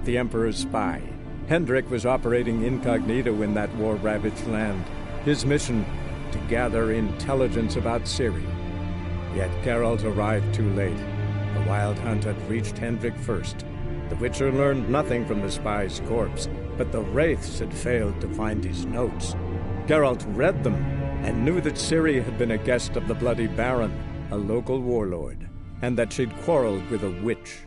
the Emperor's spy. Hendrik was operating incognito in that war-ravaged land. His mission, to gather intelligence about Ciri. Yet Geralt arrived too late. The Wild Hunt had reached Hendrik first. The Witcher learned nothing from the spy's corpse, but the Wraiths had failed to find his notes. Geralt read them and knew that Ciri had been a guest of the Bloody Baron, a local warlord, and that she'd quarreled with a witch.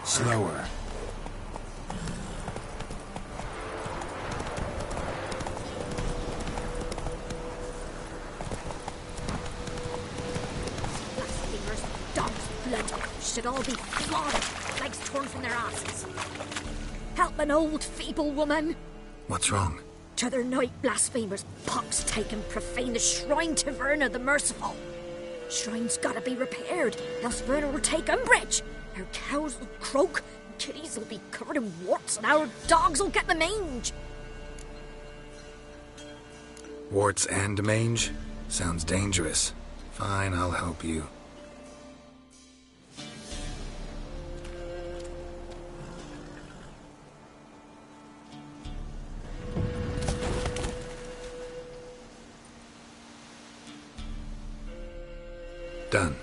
Slower. Blasphemers, dogs, blood, should all be slaughtered, legs torn from their asses. Help an old, feeble woman. What's wrong? T'other night, blasphemers, pox taken, profane the shrine to Verna the Merciful. Shrine's gotta be repaired, else Verna will take umbrage. Our cows will croak, kitties will be covered in warts, and our dogs will get the mange. Warts and mange? Sounds dangerous. Fine, I'll help you. Done.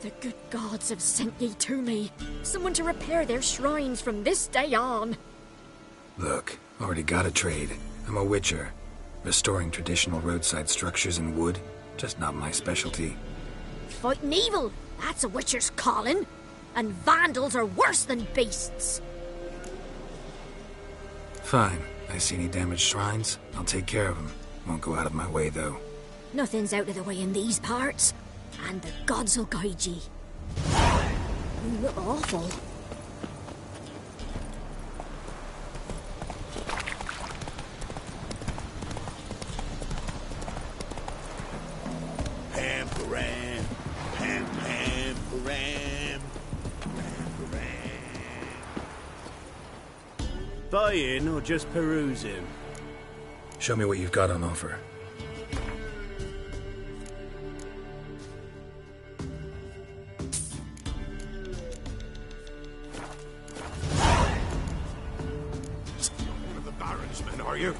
The good gods have sent ye to me. Someone to repair their shrines from this day on. Look, already got a trade. I'm a witcher. Restoring traditional roadside structures in wood, just not my specialty. Fighting evil, that's a witcher's calling. And vandals are worse than beasts. Fine. I see any damaged shrines, I'll take care of them. Won't go out of my way, though. Nothing's out of the way in these parts. And the gods will guide ye. You look awful. Pam-param, pam-pam-param, pam-param. Buying or just perusing? Show me what you've got on offer. One of the Baron's men, are you?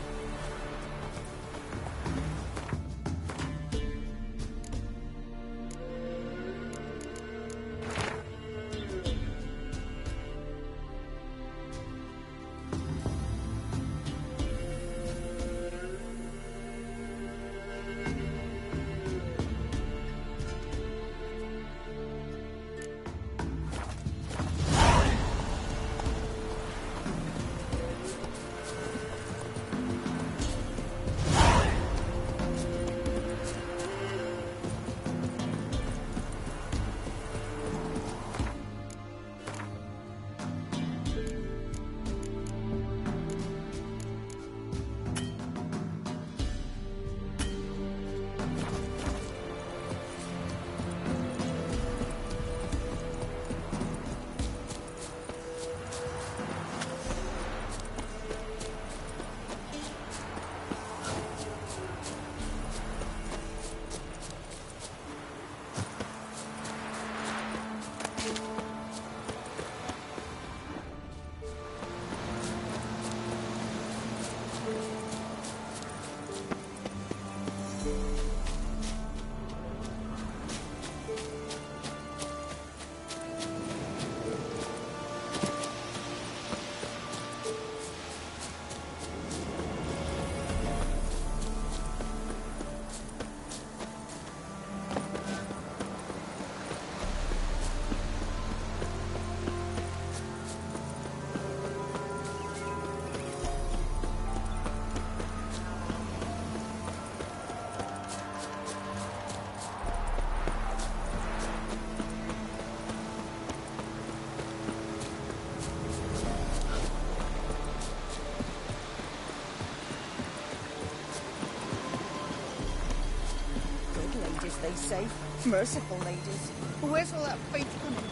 safe. Merciful ladies. Where's all that faith coming?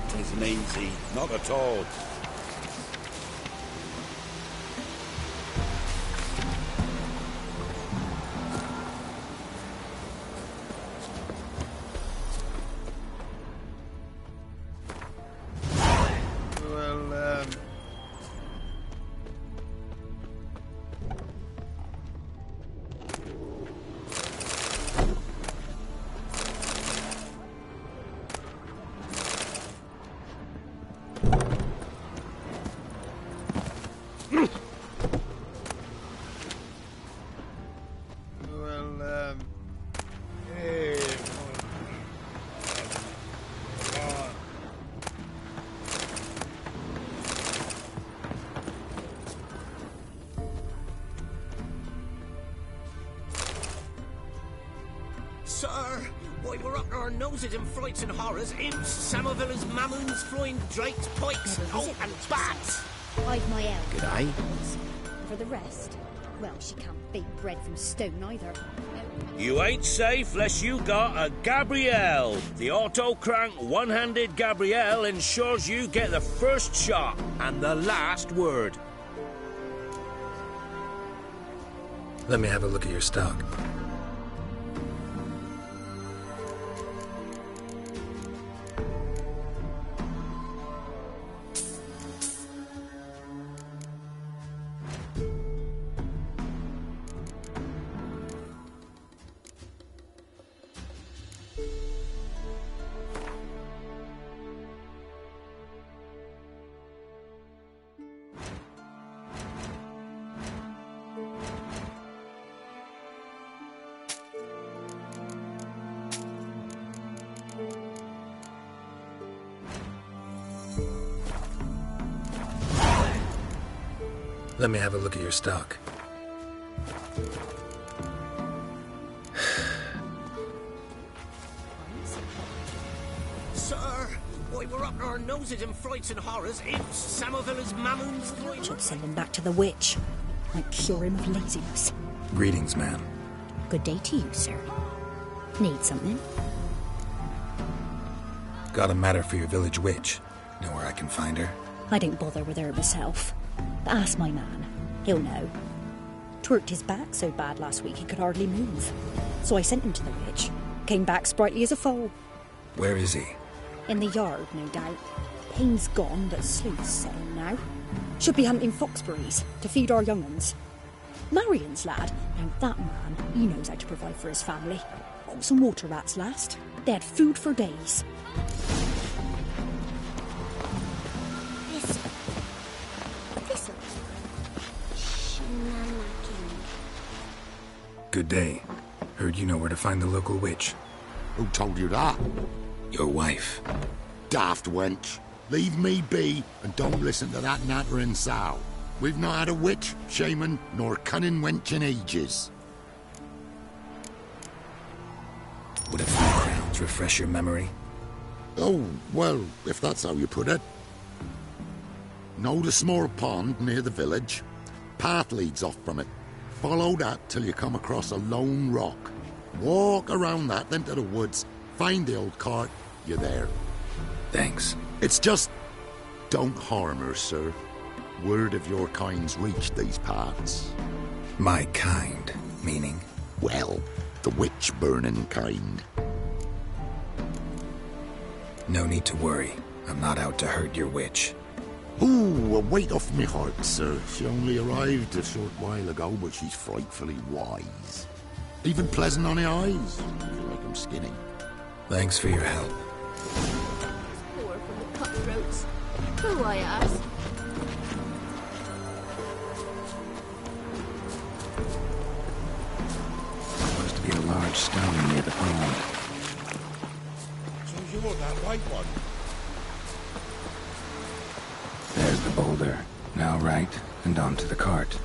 Tisn't easy, not at all. Sir, why we're up to our noses in frights and horrors, imps, Samovillas, mamoons, flying drakes, pikes, and bats. I've my elf. G'day. For the rest, well, she can't bake bread from stone either. You ain't safe less you got a Gabrielle. The auto-crank one-handed Gabrielle ensures you get the first shot and the last word. Let me have a look at your stock. Let me have a look at your stock. Sir, why we're up to our noses in frights and horrors, imps, Samovillas, mamoons, Should send him back to the witch. Might cure him of laziness. Greetings, ma'am. Good day to you, sir. Need something? Got a matter for your village witch. Know where I can find her? I don't bother with her myself. But ask my man. He'll know. Twerked his back so bad last week he could hardly move. So I sent him to the witch. Came back sprightly as a foal. Where is he? In the yard, no doubt. Pain's gone, but sleuth's settled now. Should be hunting foxberries to feed our young uns. Marion's lad. Now that man, he knows how to provide for his family. Got some water rats last. They had food for days. Good day. Heard you know where to find the local witch. Who told you that? Your wife. Daft wench. Leave me be and don't listen to that nattering sow. We've not had a witch, shaman, nor cunning wench in ages. Would a few crowns refresh your memory? Oh, well, if that's how you put it. Know the small pond near the village? Path leads off from it. Follow that till you come across a lone rock. Walk around that, then to the woods. Find the old cart. You're there. Thanks. It's just... don't harm her, sir. Word of your kind's reached these parts. My kind, meaning? Well, the witch-burning kind. No need to worry. I'm not out to hurt your witch. Ooh, a weight off me heart, sir. She only arrived a short while ago, but she's frightfully wise. Even pleasant on the eyes. I feel like I'm skinny. Thanks for your help. Poor from the cutthroats. Who, I ask? Supposed to be a large stone near the pond. So you're that white one? There's the boulder. Now right, and onto the cart.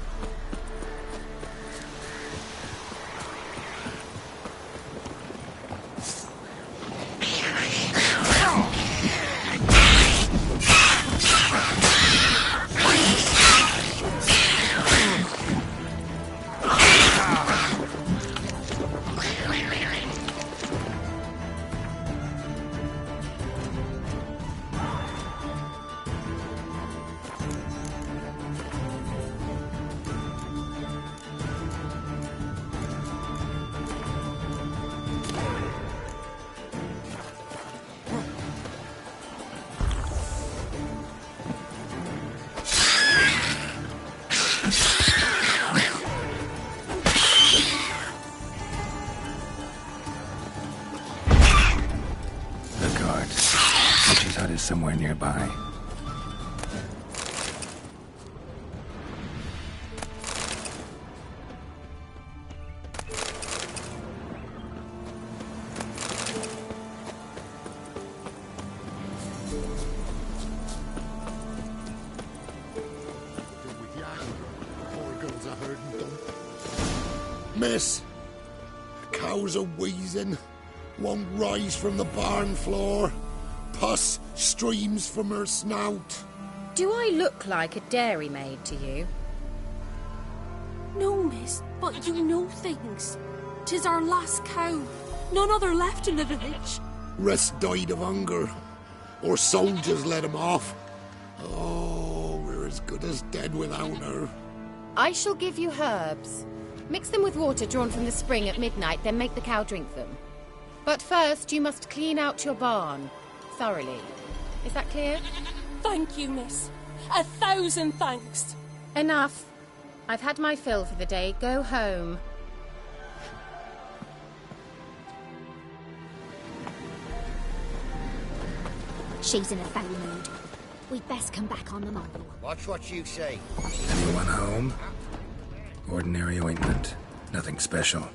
is somewhere nearby. Miss, cows are wheezing, won't rise from the barn floor. Pus streams from her snout. Do I look like a dairymaid to you? No, miss, but you know things. 'Tis our last cow. None other left in the village. Rest died of hunger, or soldiers let him off. Oh, we're as good as dead without her. I shall give you herbs. Mix them with water drawn from the spring at midnight, then make the cow drink them. But first, you must clean out your barn thoroughly. Is that clear? Thank you, miss. 1,000 thanks. Enough. I've had my fill for the day. Go home. She's in a foul mood. We'd best come back on the morrow. Watch what you say. Anyone home? Ordinary ointment. Nothing special.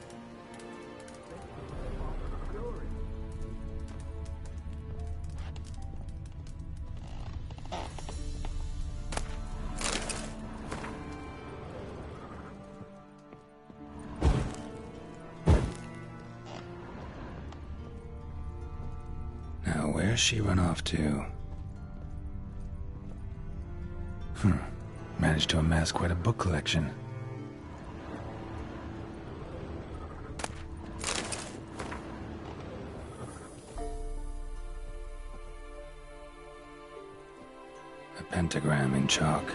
Now, where's she run off to? Managed to amass quite a book collection. A pentagram in chalk.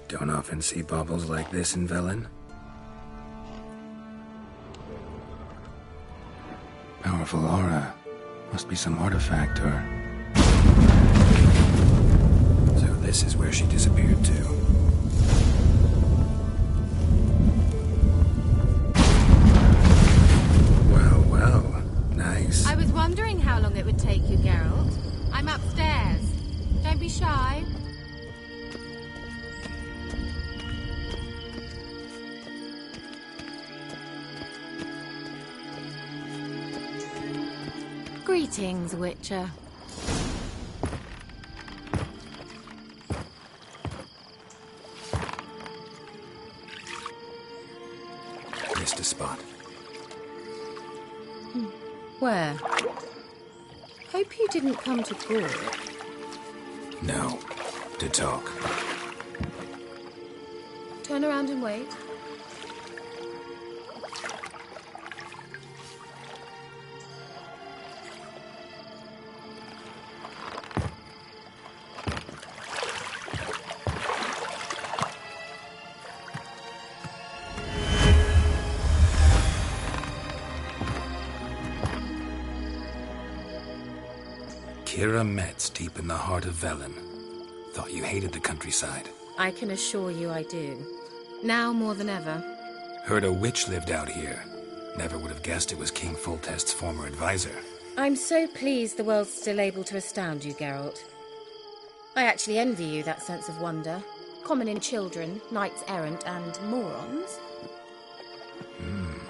Don't often see baubles like this in Velen. Powerful aura. Must be some artifact or... So this is where she disappeared to. Well, well. Nice. I was wondering how long it would take you, Geralt. I'm upstairs. Don't be shy. Greetings, Witcher. Missed a spot. Where? Hope you didn't come to Gore. No. To talk. Turn around and wait. Kira Metz, deep in the heart of Velen. Thought you hated the countryside. I can assure you I do. Now more than ever. Heard a witch lived out here. Never would have guessed it was King Foltest's former advisor. I'm so pleased the world's still able to astound you, Geralt. I actually envy you that sense of wonder. Common in children, knights errant, and morons.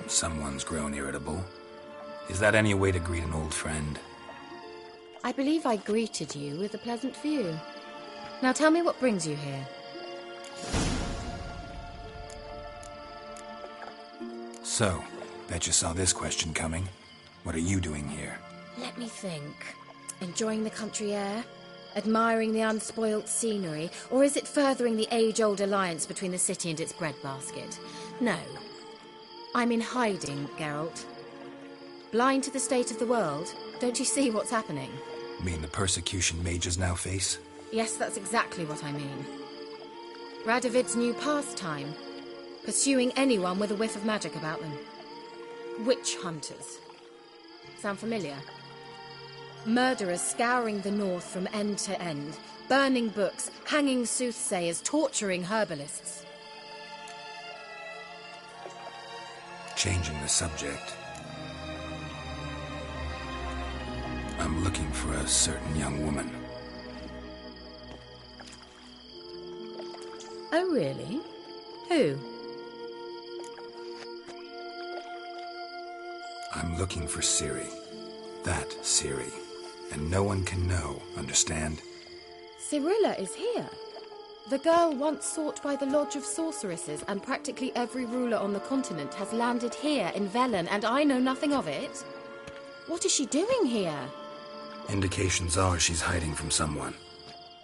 Someone's grown irritable. Is that any way to greet an old friend? I believe I greeted you with a pleasant view. Now tell me what brings you here. So, bet you saw this question coming. What are you doing here? Let me think. Enjoying the country air? Admiring the unspoilt scenery? Or is it furthering the age-old alliance between the city and its breadbasket? No. I'm in hiding, Geralt. Blind to the state of the world? Don't you see what's happening? Mean the persecution mages now face? Yes, that's exactly what I mean. Radovid's new pastime. Pursuing anyone with a whiff of magic about them. Witch hunters. Sound familiar? Murderers scouring the north from end to end, burning books, hanging soothsayers, torturing herbalists. Changing the subject. I'm looking for a certain young woman. Oh, really? Who? I'm looking for Ciri. That Ciri. And no one can know, understand? Cirilla is here. The girl once sought by the Lodge of Sorceresses, and practically every ruler on the continent has landed here in Velen, and I know nothing of it. What is she doing here? Indications are she's hiding from someone.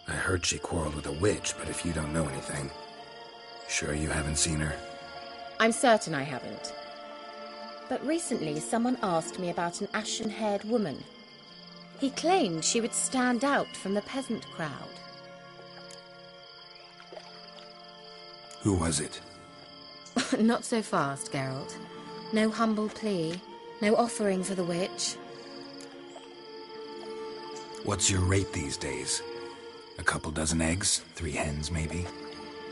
I heard she quarreled with a witch, but if you don't know anything... Sure you haven't seen her? I'm certain I haven't. But recently someone asked me about an ashen-haired woman. He claimed she would stand out from the peasant crowd. Who was it? Not so fast, Geralt. No humble plea, no offering for the witch. What's your rate these days? A couple dozen eggs? 3 hens, maybe?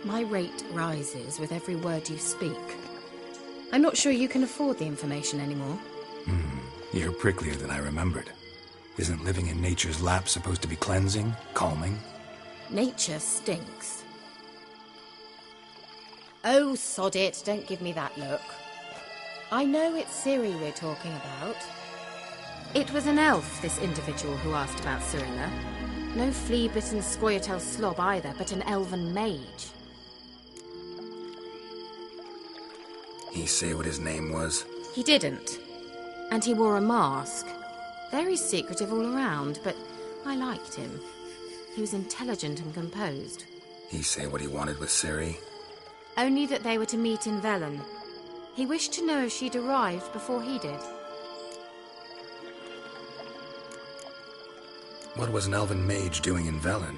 My rate rises with every word you speak. I'm not sure you can afford the information anymore. You're pricklier than I remembered. Isn't living in nature's lap supposed to be cleansing, calming? Nature stinks. Oh, sod it, don't give me that look. I know it's Ciri we're talking about. It was an elf, this individual who asked about Cirilla. No flea-bitten Scoia'tael slob either, but an elven mage. He say what his name was? He didn't. And he wore a mask. Very secretive all around, but I liked him. He was intelligent and composed. He say what he wanted with Ciri? Only that they were to meet in Velen. He wished to know if she'd arrived before he did. What was an elven mage doing in Velen?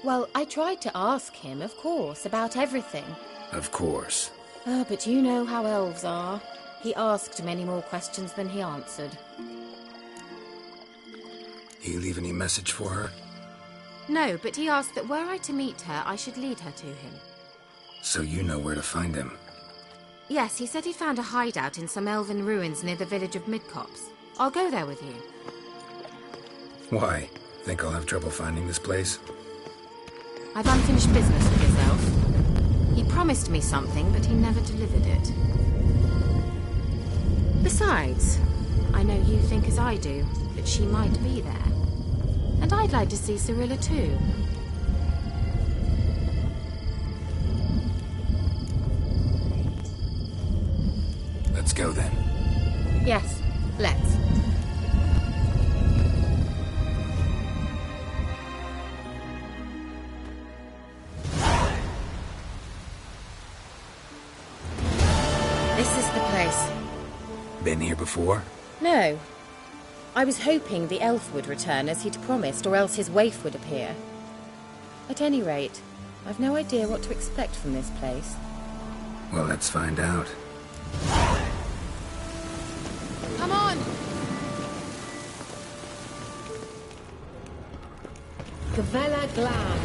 Well, I tried to ask him, of course, about everything. Of course. Oh, but you know how elves are. He asked many more questions than he answered. He leave any message for her? No, but he asked that were I to meet her, I should lead her to him. So you know where to find him? Yes, he said he'd found a hideout in some elven ruins near the village of Midcopse. I'll go there with you. Why? Think I'll have trouble finding this place? I've unfinished business with his elf. He promised me something, but he never delivered it. Besides, I know you think as I do, that she might be there. And I'd like to see Cirilla too. Let's go then. Yes, let's. This is the place. Been here before? No. I was hoping the elf would return as he'd promised, or else his waif would appear. At any rate, I've no idea what to expect from this place. Well, let's find out. Come on! Gavella Glan.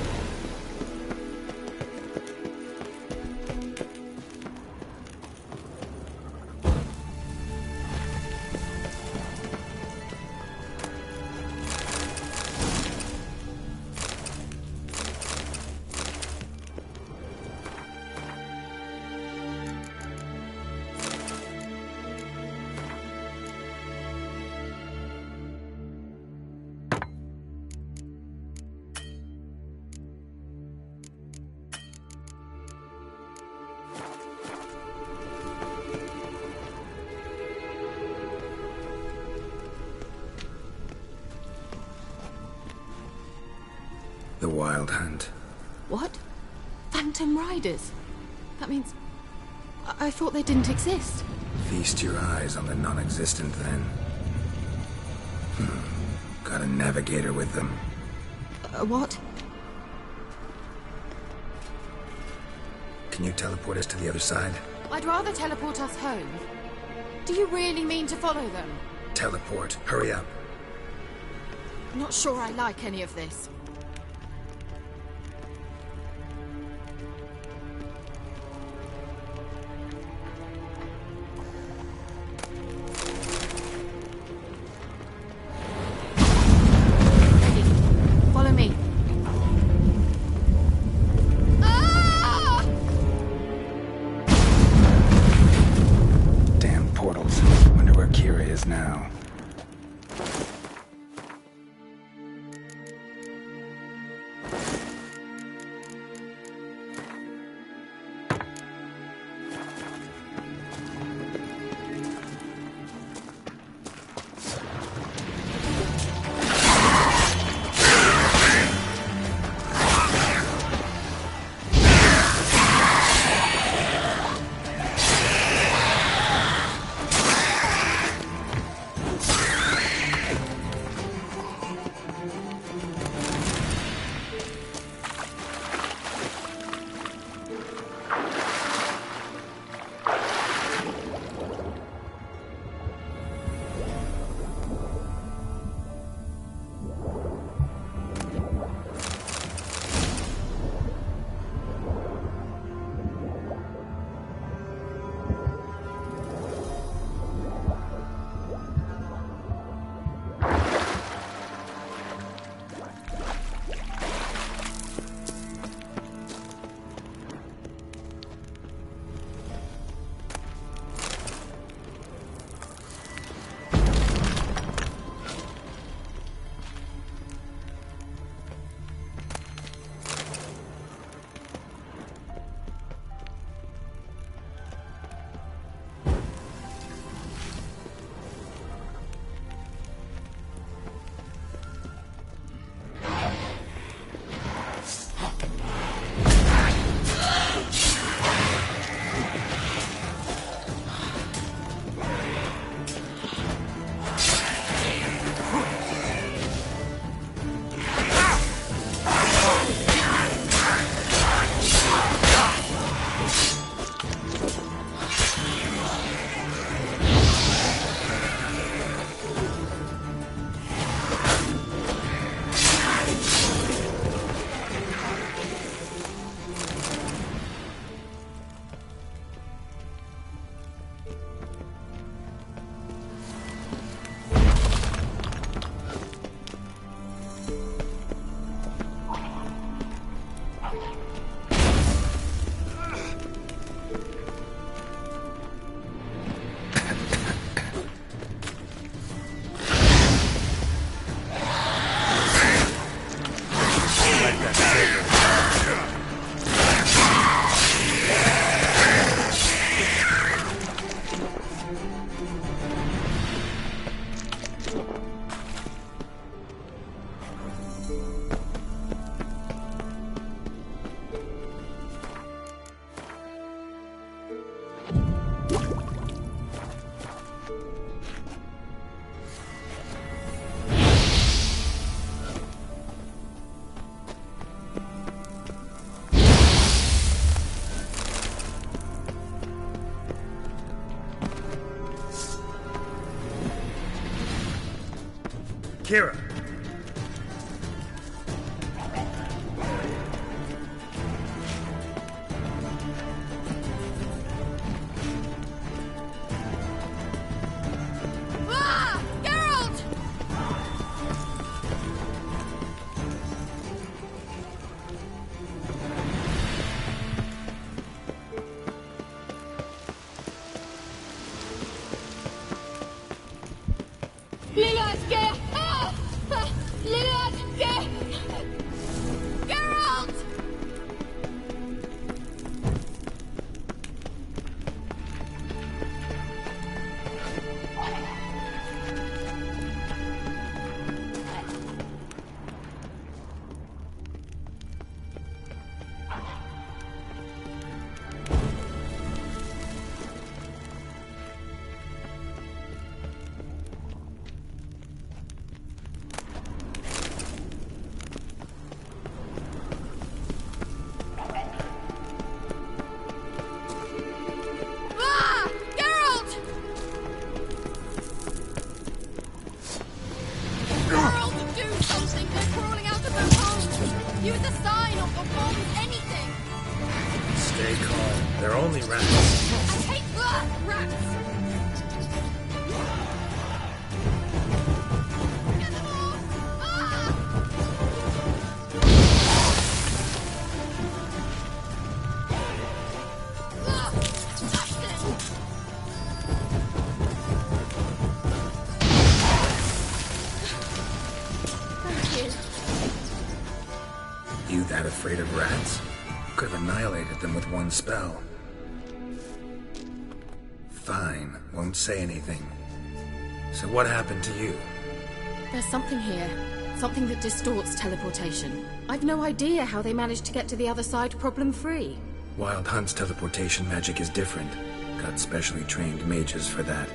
The Wild Hunt. What? Phantom Riders? That means... I thought they didn't exist. Feast your eyes on the non-existent, then. Got a navigator with them. What? Can you teleport us to the other side? I'd rather teleport us home. Do you really mean to follow them? Teleport. Hurry up. Not sure I like any of this. Follow me. Damn portals. Wonder where Kira is now. Kira. Ah! Geralt! Geralt! They're only rats. I hate rats! Get them off! Thank you. You that afraid of rats? Could have annihilated them with one spell. Fine, won't say anything. So what happened to you? There's something here. Something that distorts teleportation. I've no idea how they managed to get to the other side problem-free. Wild Hunt's teleportation magic is different. Got specially trained mages for that.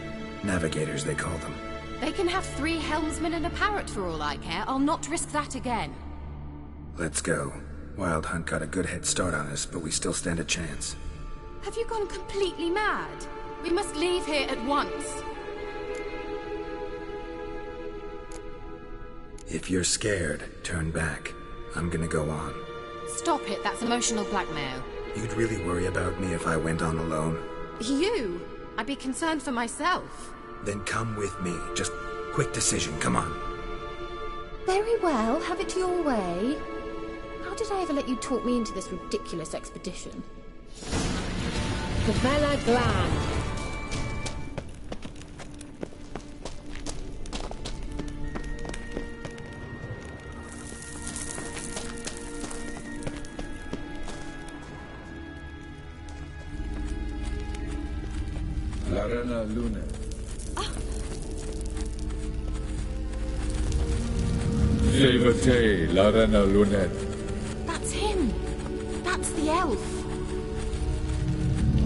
Navigators, they call them. They can have 3 helmsmen and a parrot for all I care. I'll not risk that again. Let's go. Wild Hunt got a good head start on us, but we still stand a chance. Have you gone completely mad? We must leave here at once. If you're scared, turn back. I'm gonna go on. Stop it, that's emotional blackmail. You'd really worry about me if I went on alone? You? I'd be concerned for myself. Then come with me. Just quick decision, come on. Very well, have it your way. How did I ever let you talk me into this ridiculous expedition? The Vela Glan. Larena Lune. Jevate Larena Lunet. That's him. That's the elf.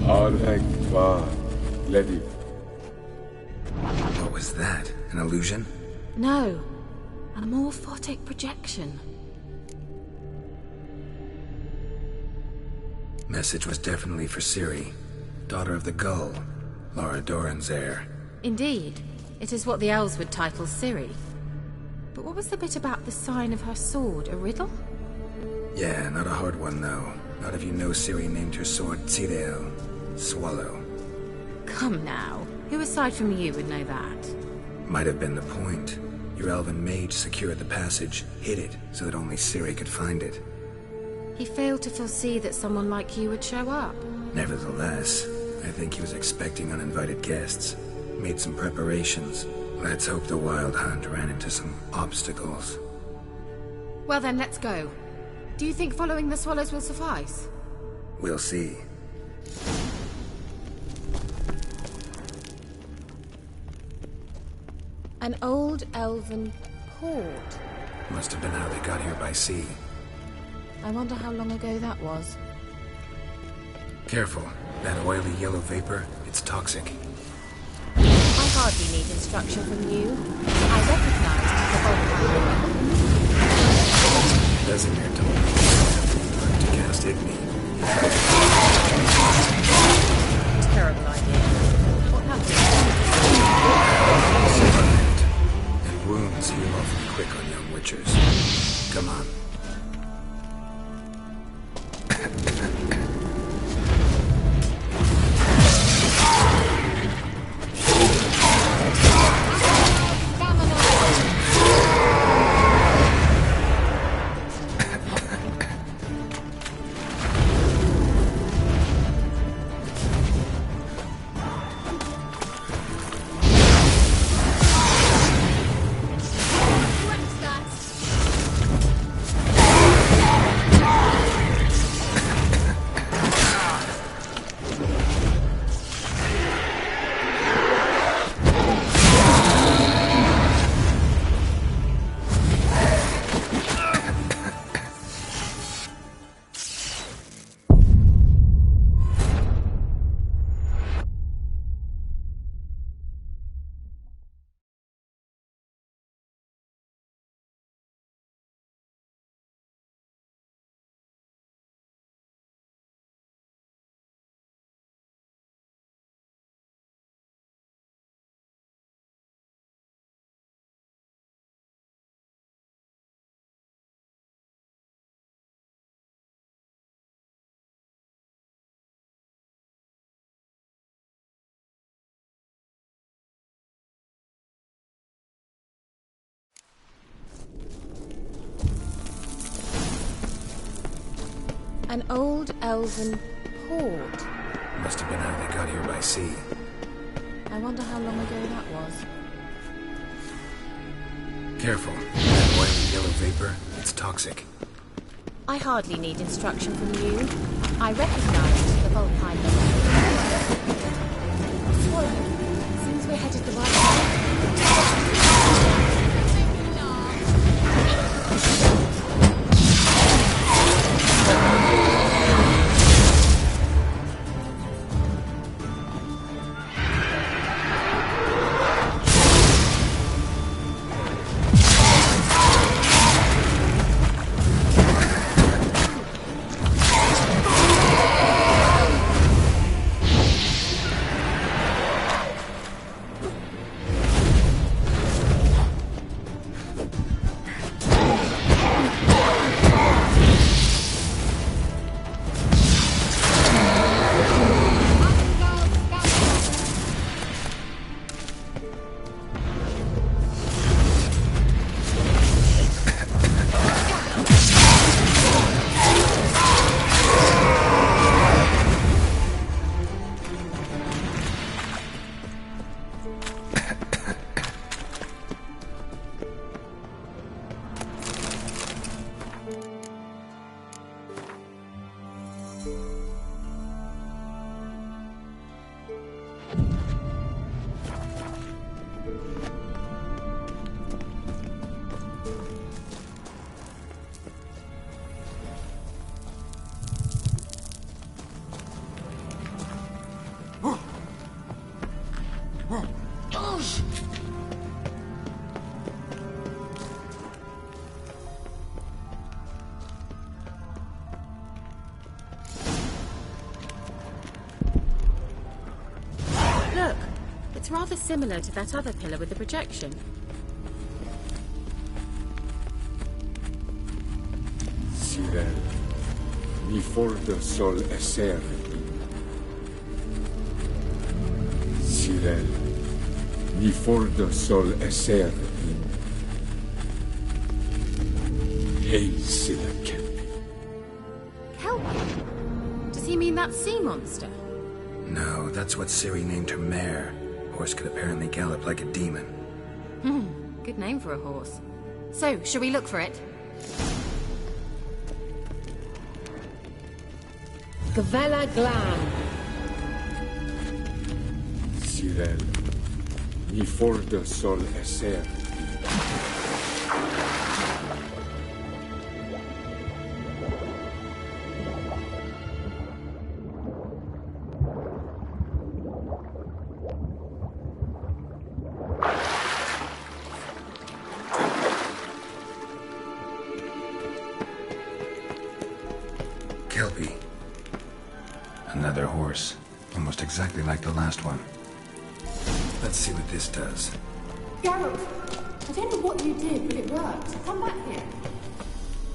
Arvek Va Ledi. What was that? An illusion? No. A morphotic projection. Message was definitely for Ciri, daughter of the Gull, Laura Doran's heir. Indeed. It is what the elves would title Ciri. But what was the bit about the sign of her sword? A riddle? Yeah, not a hard one, though. Not if you know Ciri named her sword Tzidel, Swallow. Come now. Who aside from you would know that? Might have been the point. Your elven mage secured the passage, hid it, so that only Ciri could find it. He failed to foresee that someone like you would show up. Nevertheless, I think he was expecting uninvited guests. Made some preparations. Let's hope the Wild Hunt ran into some obstacles. Well then, let's go. Do you think following the swallows will suffice? We'll see. An old elven port. Must have been how they got here by sea. I wonder how long ago that was. Careful. That oily yellow vapor, it's toxic. I hardly need instruction from you. I recognize the Vesemir told me to cast Igni. Terrible idea. What happened? And wounds heal awfully quick on young witchers. Come on. An old elven port. Must have been how they got here by sea. I wonder how long ago that was. Careful. That oily yellow vapor, it's toxic. I hardly need instruction from you. I recognize the Volpine level. Swallow, seems we're headed the right way. Look, it's rather similar to that other pillar with the projection. Sirel, mi fordo sol esser. Sirel, mi fordo sol esser. Hail Silla Kelpie. Kelpie? Does he mean that sea monster? No, that's what Ciri named her mare. Horse could apparently gallop like a demon. Good name for a horse. So, shall we look for it? Gavella Glan. Sirel, mi fordo sol esser. Kelpie. Another horse. Almost exactly like the last one. Let's see what this does. Geralt, I don't know what you did, but it worked. Come back here.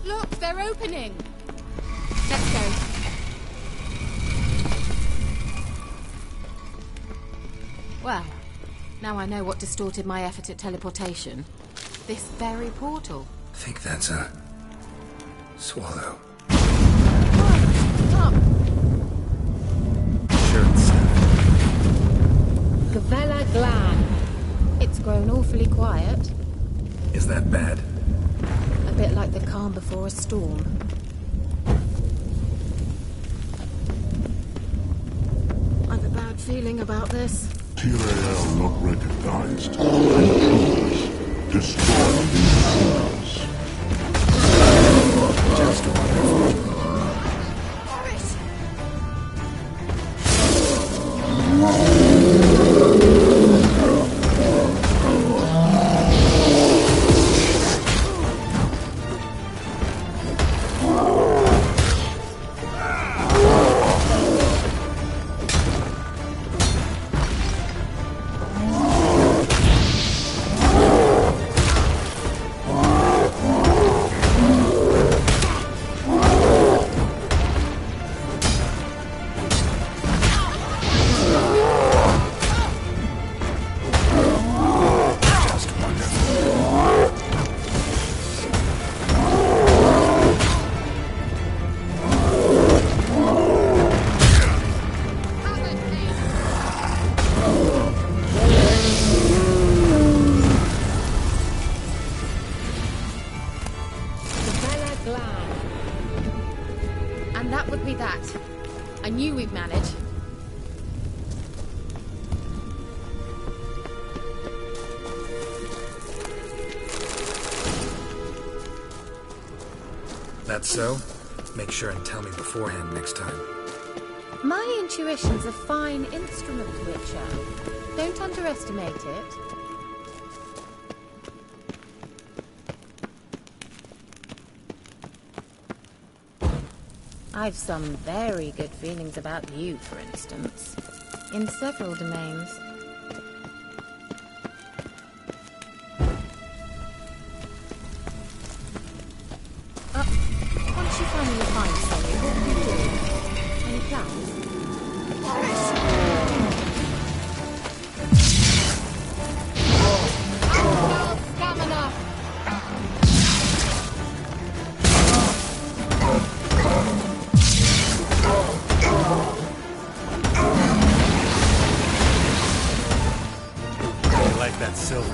Look, they're opening. Let's go. Well, now I know what distorted my effort at teleportation. This very portal. I think that's a swallow. Come. Sure it's Gavella Glan. It's grown awfully quiet. Is that bad? A bit like the calm before a storm. I've a bad feeling about this. Tyrael not recognized. Destroy these intruders. Just wonderful. That would be that. I knew we'd manage. That's so? Make sure and tell me beforehand next time. My intuition's a fine instrument, Witcher. Don't underestimate it. I've some very good feelings about you, for instance. In several domains. Once you finally find Sully, what will you do? Any plans? Stamina! I like that silver.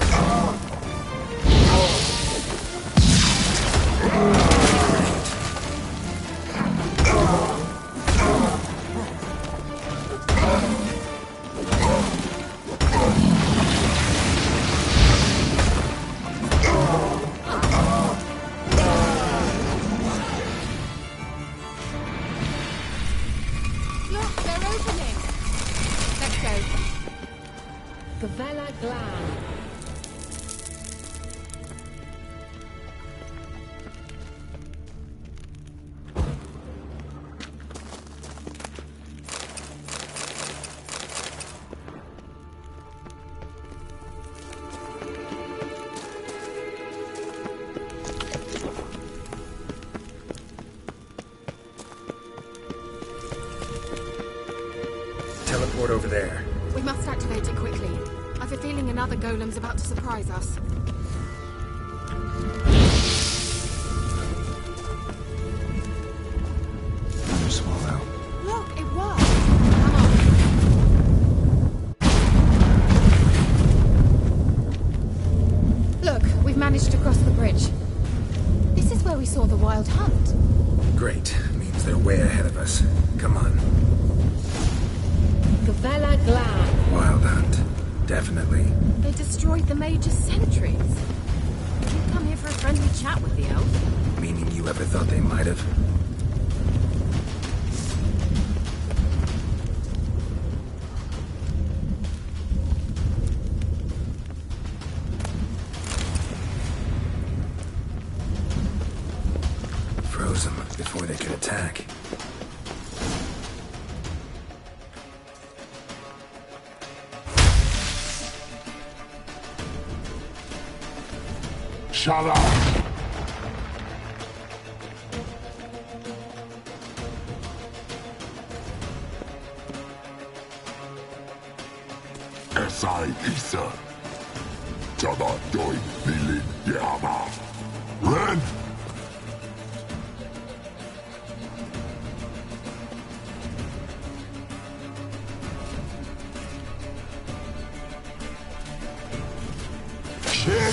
Look, they're opening! Let's go. Gavella Glan. Teleport over there. We must activate it quickly. I've a feeling another golem's about to surprise us. Another swallow. Look, it worked! Come on. Look, we've managed to cross the bridge. This is where we saw the wild hunt. Great. Means they're way ahead of us. Come on. Gavella Glan. Wild hunt. Definitely. They destroyed the Major's sentries. Didn't come here for a friendly chat with the elf. Meaning you ever thought they might have? Froze them before they could attack. Shut up! Esai Isa. Jada Doi Bilin Yama. Ren!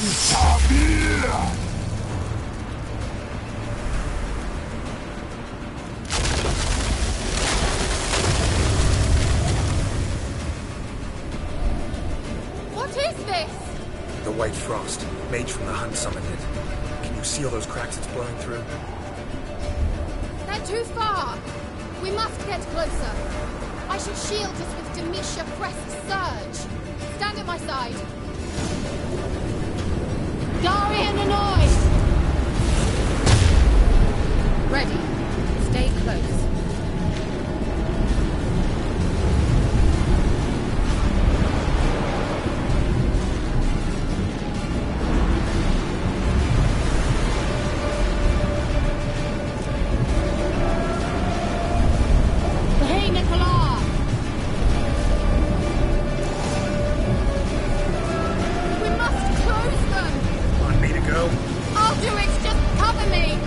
Sabir! What is this? The White Frost. Mage from the hunt summoned it. Can you see all those cracks it's blowing through? They're too far. We must get closer. I should shield us with Demisha Crest Surge. Stand at my side. Darian Anoy! Ready. Stay close. Hey, Nicola! We must close them! Want me to go? I'll do it! Just cover me!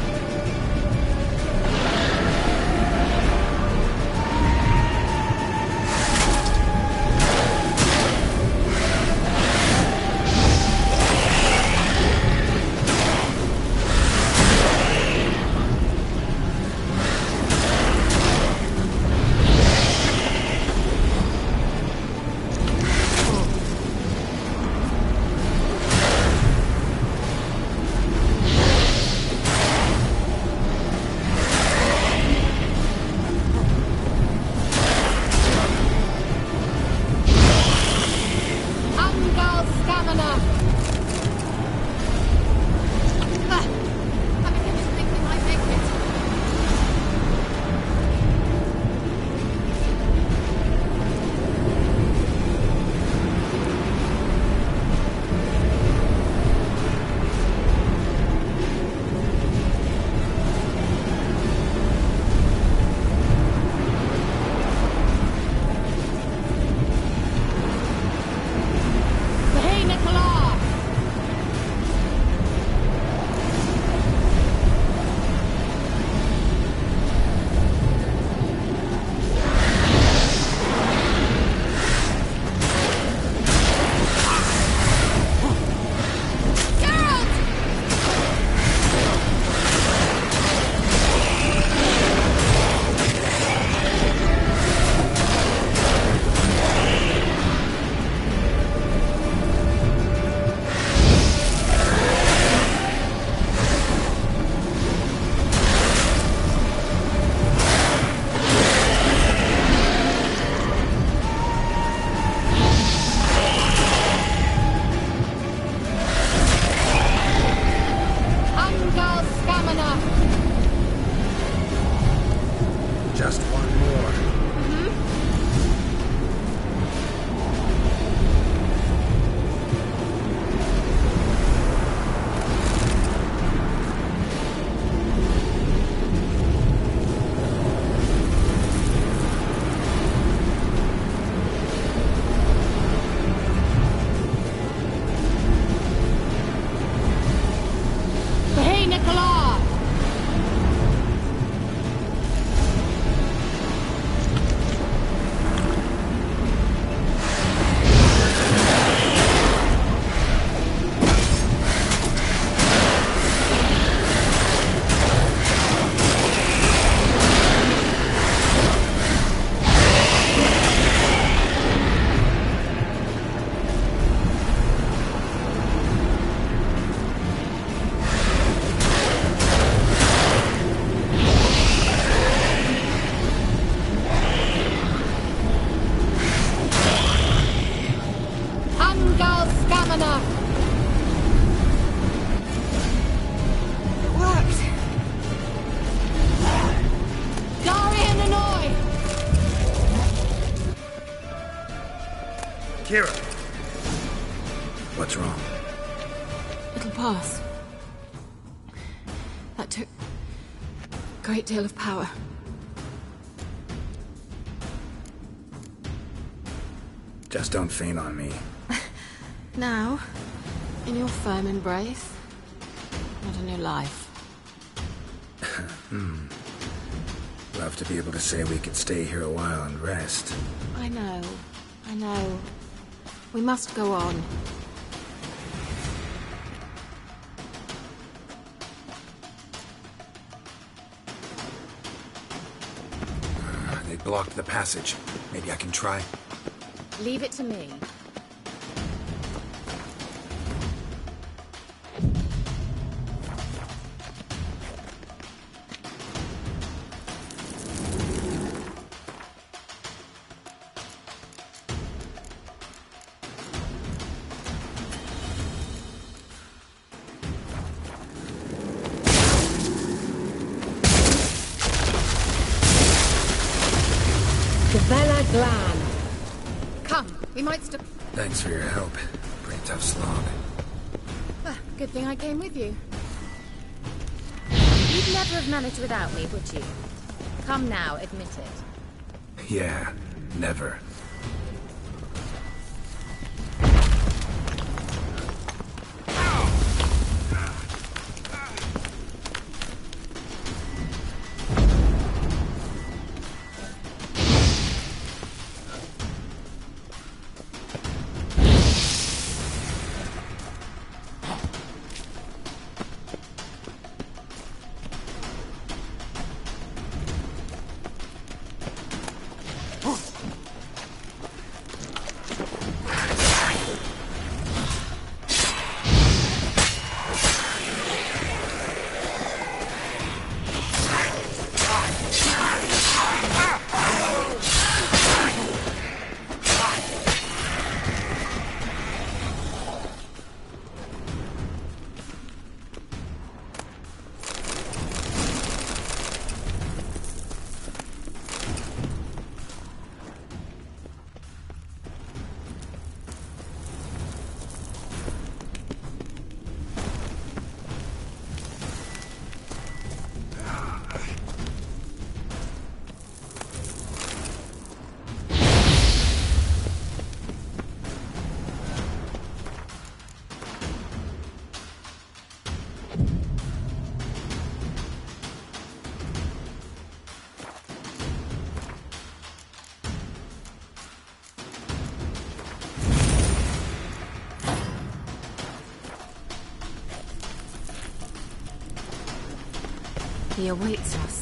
Kira! What's wrong? It'll pass. That took a great deal of power. Just don't faint on me. Now, in your firm embrace, not a new life. Love to be able to say we could stay here a while and rest. I know. We must go on. They blocked the passage. Maybe I can try. Leave it to me. Come, we might stop. Thanks for your help. Pretty tough slog. Good thing I came with you. You'd never have managed without me, would you? Come now, admit it. Yeah, never. He awaits us.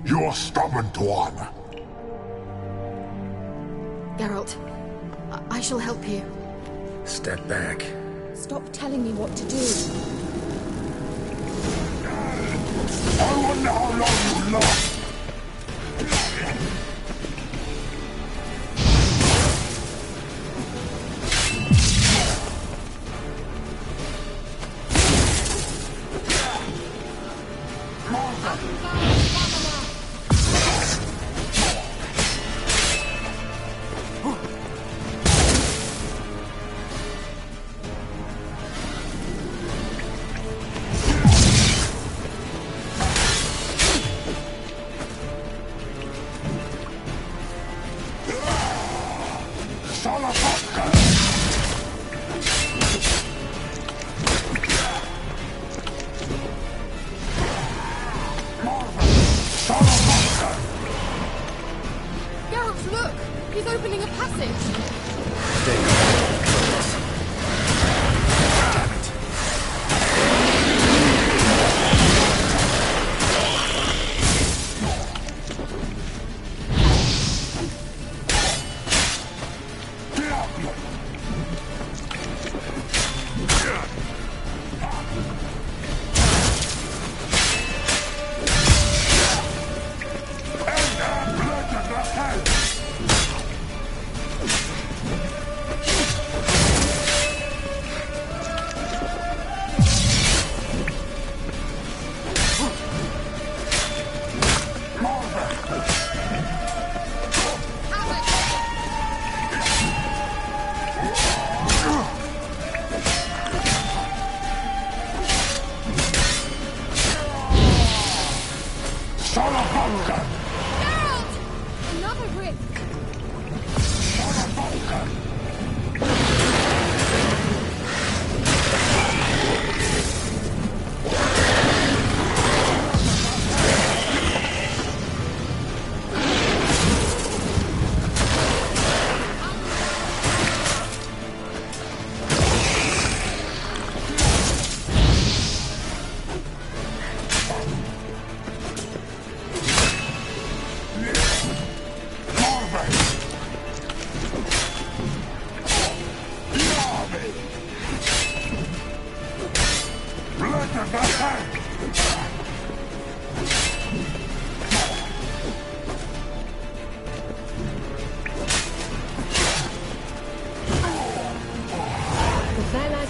You're stubborn, Tuan. Geralt, I shall help you. Step back. Stop telling me what to do. I wonder how long you last. Marvel! Geralt! Another rift!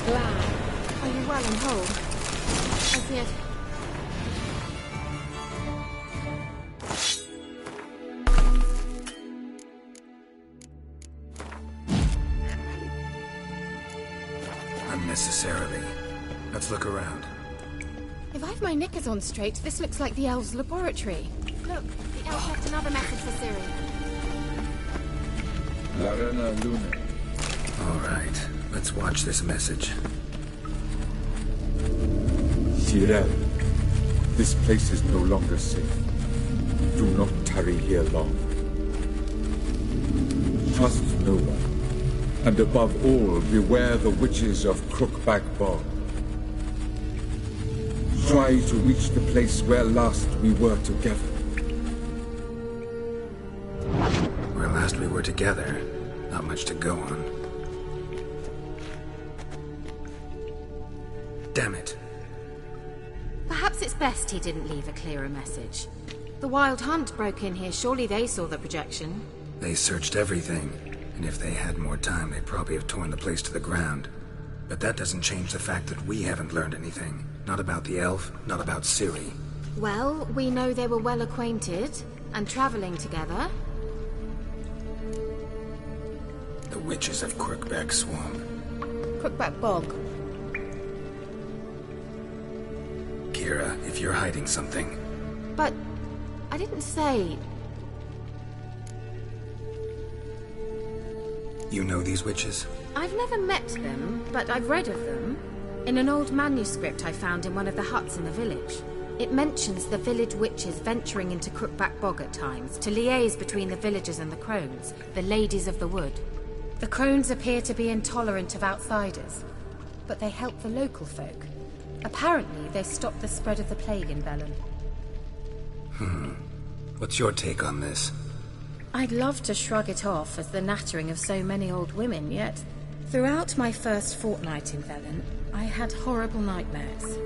Are you well and whole? As yet. Unnecessarily. Let's look around. If I've my knickers on straight, this looks like the elves' laboratory. Look, the elf left another message for Ciri. Larena Lune. All right, let's watch this message. Cyril, this place is no longer safe. Do not tarry here long. Trust no one. And above all, beware the witches of Crookback Bog. Try to reach the place where last we were together. Where last we were together, not much to go on. Damn it. Perhaps it's best he didn't leave a clearer message. The Wild Hunt broke in here. Surely they saw the projection. They searched everything, and if they had more time, they'd probably have torn the place to the ground. But that doesn't change the fact that we haven't learned anything. Not about the elf, not about Ciri. Well, we know they were well acquainted and traveling together. The witches of Crookback Swamp. Crookback Bog. Kira, if you're hiding something... But I didn't say... You know these witches? I've never met them, but I've read of them. In an old manuscript I found in one of the huts in the village. It mentions the village witches venturing into Crookback Bog at times to liaise between the villagers and the crones, the ladies of the wood. The crones appear to be intolerant of outsiders, but they help the local folk. Apparently, they stopped the spread of the plague in Velen. What's your take on this? I'd love to shrug it off as the nattering of so many old women, yet throughout my first fortnight in Velen, I had horrible nightmares.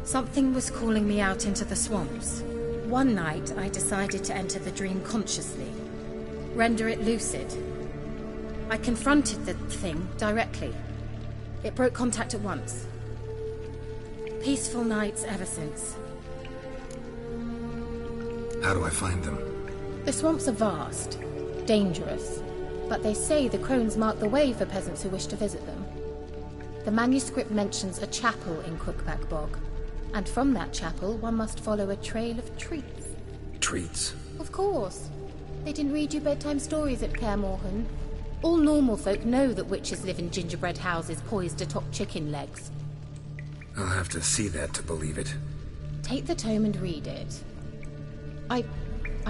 Something was calling me out into the swamps. One night, I decided to enter the dream consciously, render it lucid. I confronted the thing directly. It broke contact at once. Peaceful nights ever since. How do I find them? The swamps are vast, dangerous, but they say the crones mark the way for peasants who wish to visit them. The manuscript mentions a chapel in Crookback Bog, and from that chapel one must follow a trail of treats. Treats? Of course. They didn't read you bedtime stories at Kaer Morhen. All normal folk know that witches live in gingerbread houses poised atop chicken legs. I'll have to see that to believe it. Take the tome and read it. I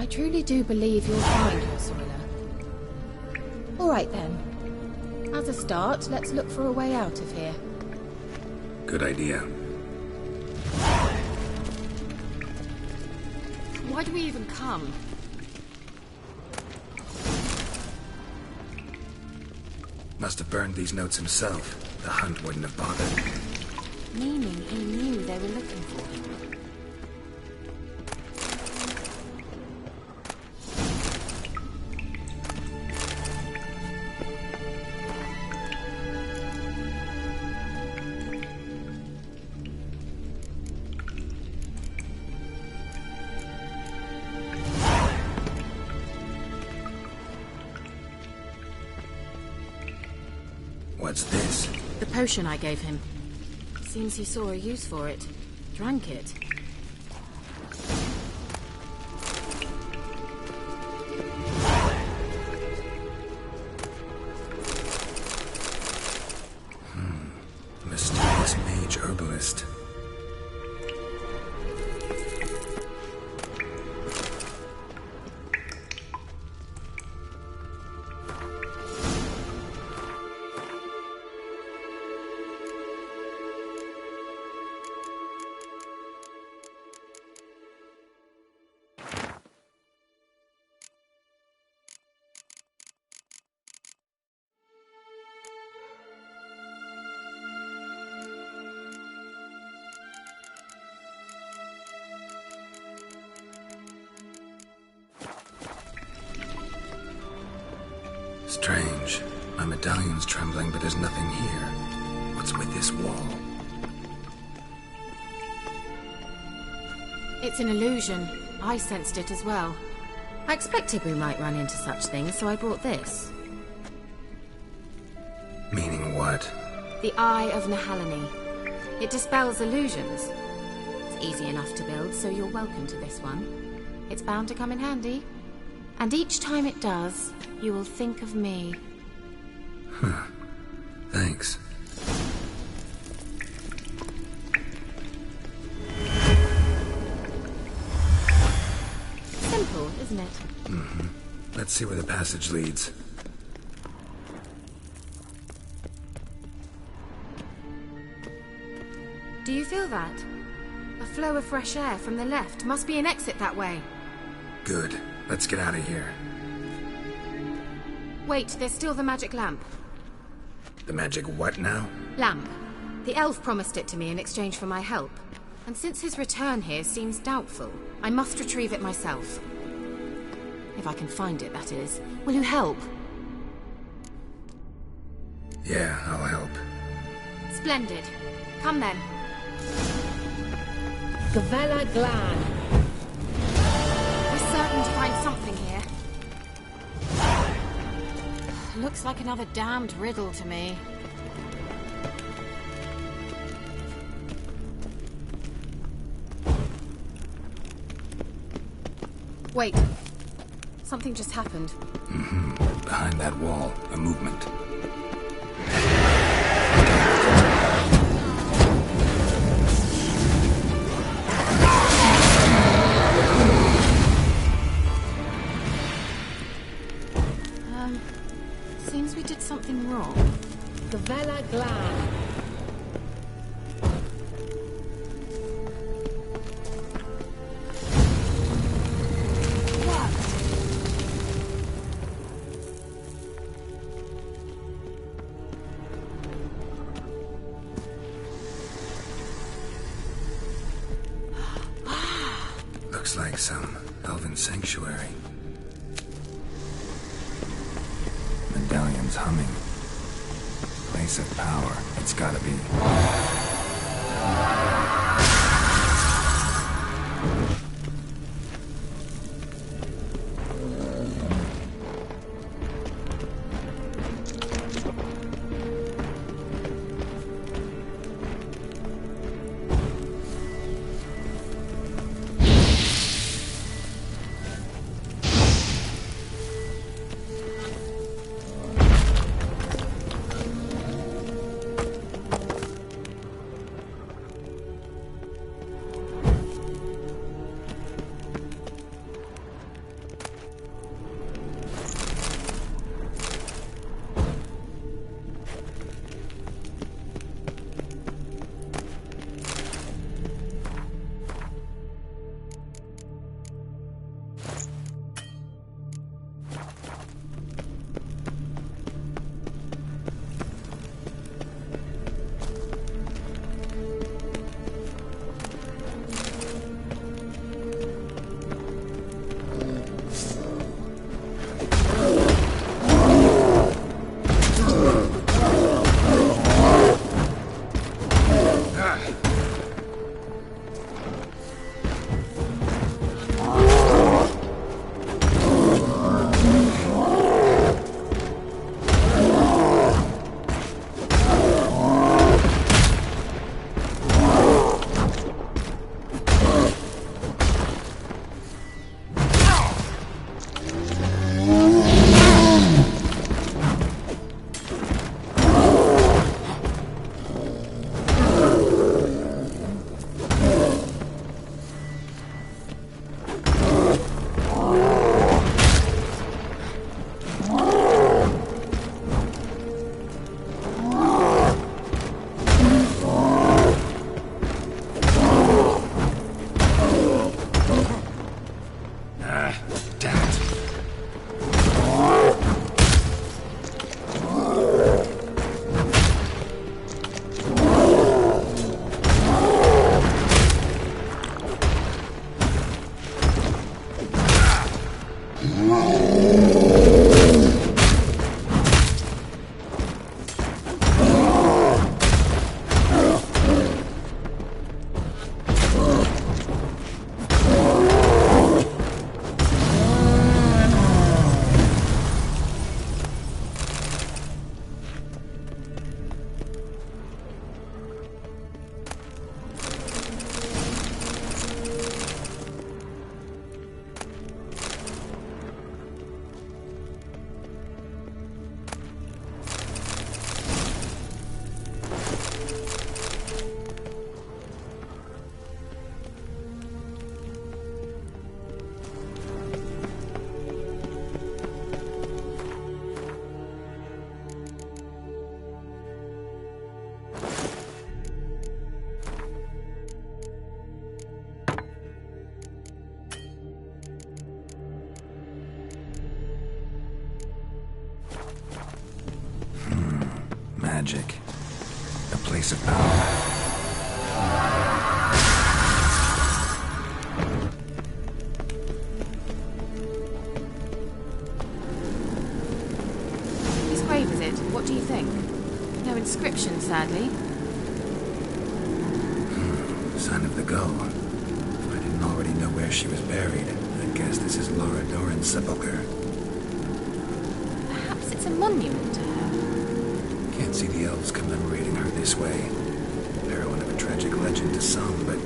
truly do believe you'll find your Sorilla. All right then. As a start, let's look for a way out of here. Good idea. Why do we even come? Must have burned these notes himself. The Hunt wouldn't have bothered. Meaning he knew they were looking for him. What's this? The potion I gave him. Seems he saw a use for it. Drank it. Strange. My medallion's trembling, but there's nothing here. What's with this wall? It's an illusion. I sensed it as well. I expected we might run into such things, so I brought this. Meaning what? The Eye of Nehaleni. It dispels illusions. It's easy enough to build, so you're welcome to this one. It's bound to come in handy. And each time it does, you will think of me. Huh. Thanks. Simple, isn't it? Mm-hmm. Let's see where the passage leads. Do you feel that? A flow of fresh air from the left. Must be an exit that way. Good. Let's get out of here. Wait, there's still the magic lamp. The magic what now? Lamp. The elf promised it to me in exchange for my help. And since his return here seems doubtful, I must retrieve it myself. If I can find it, that is. Will you help? Yeah, I'll help. Splendid. Come then. Gavella Glan. We're certain to find something here. Looks like another damned riddle to me. Wait. Something just happened. Mm-hmm. Behind that wall, a movement. Seems we did something wrong. Gavella Glan. Looks like some elven sanctuary. Medallion's humming. Place of power. It's gotta be. magic. A place of power. Whose grave is it? What do you think? No inscription, sadly. Sign of the gull. If I didn't already know where she was buried, I guess this is Laura Doran's sepulchre. Perhaps it's a monument to her. Can't see the elves commemorating her this way. Heroine of a tragic legend to some, but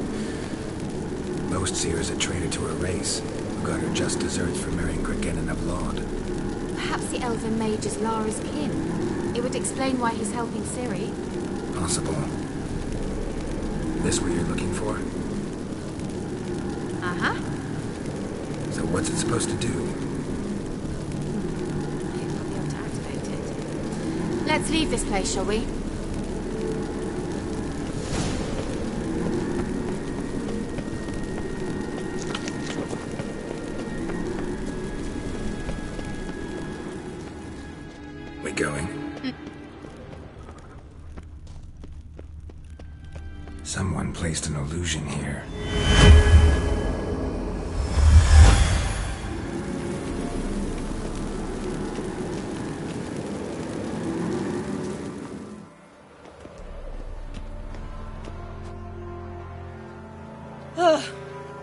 most see her as a traitor to her race, who got her just desserts for marrying Cregennan of Laud. Perhaps the elven mage is Lara's kin. It would explain why he's helping Ciri. Possible. This what you're looking for? Uh-huh. So what's it supposed to do? Maybe I'll be able to activate it. Let's leave this place, shall we? We going? Someone placed an illusion here.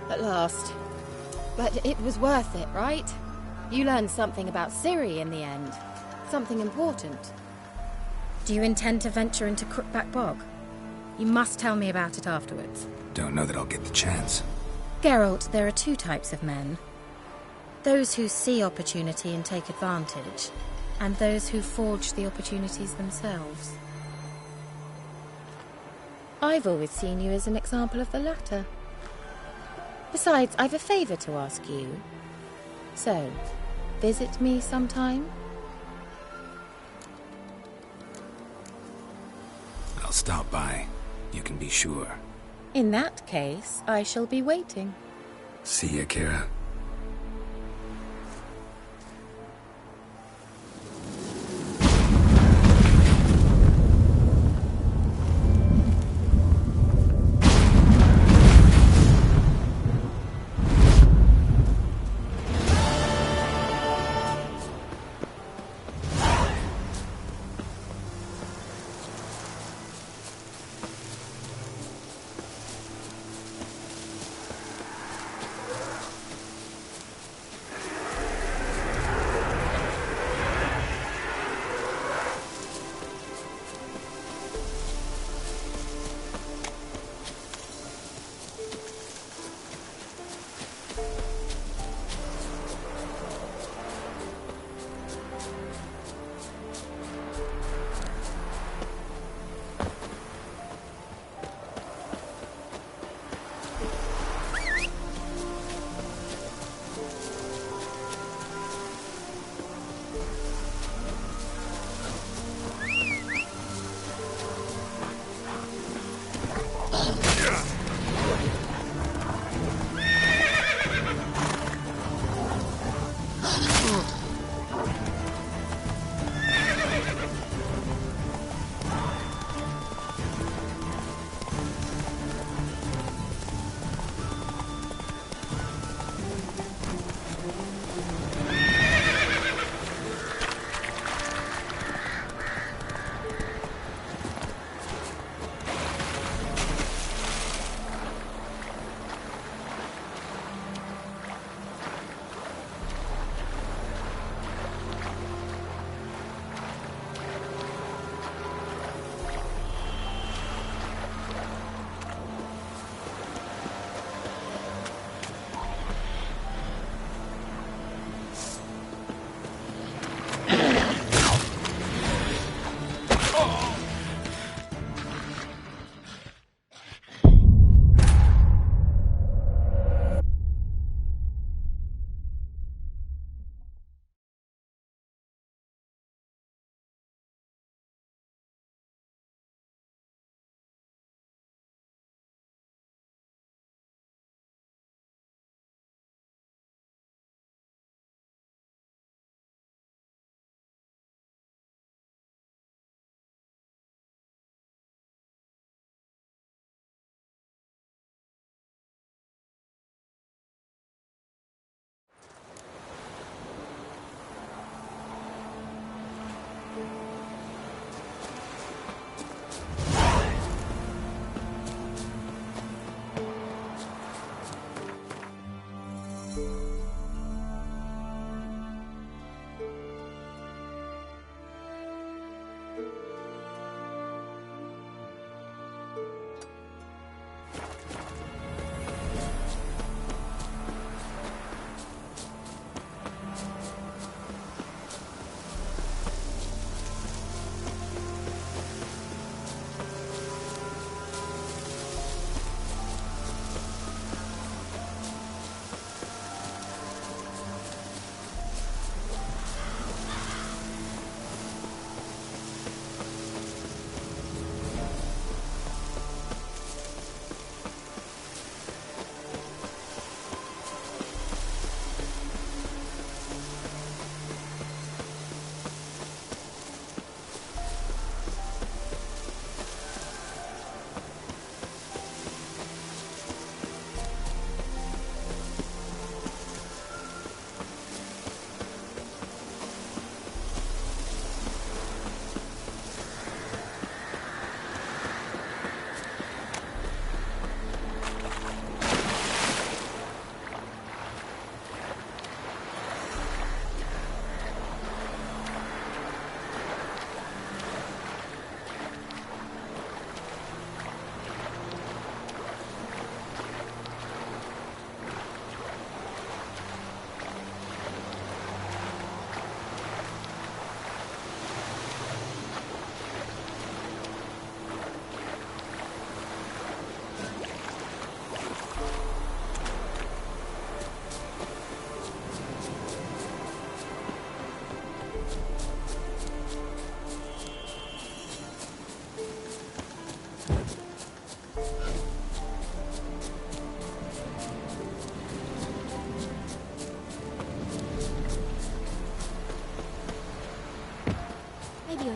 At last. But it was worth it, right? You learned something about Ciri in the end. Something important. Do you intend to venture into Crookback Bog? You must tell me about it afterwards. Don't know that I'll get the chance. Geralt, there are two types of men. Those who see opportunity and take advantage, and those who forge the opportunities themselves. I've always seen you as an example of the latter. Besides, I've a favour to ask you. So, visit me sometime? I'll stop by. You can be sure. In that case, I shall be waiting. See ya, Kira.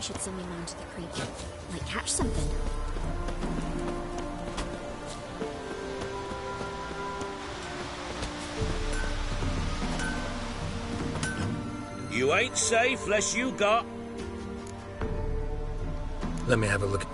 should send me man to the creek. Might catch something. You ain't safe unless you got... Let me have a look.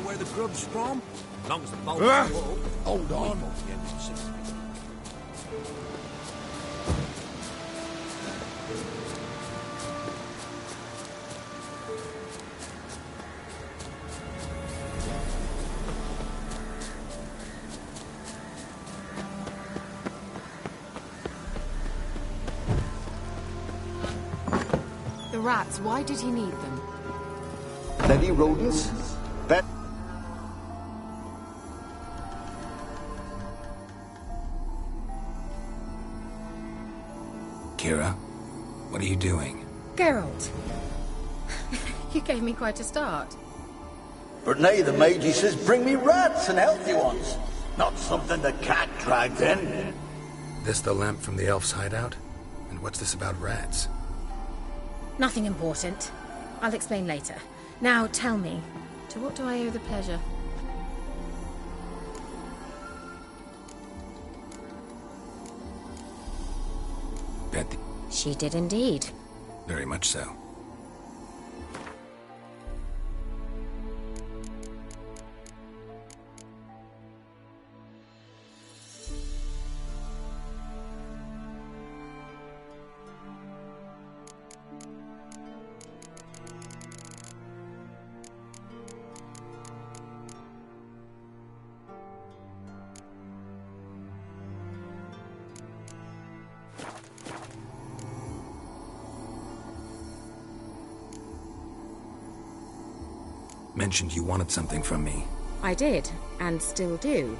Where the grub's from? As long as the bulb's full. Hold on. The rats, why did he need them? Plenty rodents. Bet. Kira, what are you doing? Geralt. You gave me quite a start. But nay, the Magi says bring me rats and healthy ones. Not something the cat dragged in. This the lamp from the elf's hideout? And what's this about rats? Nothing important. I'll explain later. Now tell me, to what do I owe the pleasure? Bet She did indeed. very much so. Mentioned you wanted something from me. I did, and still do.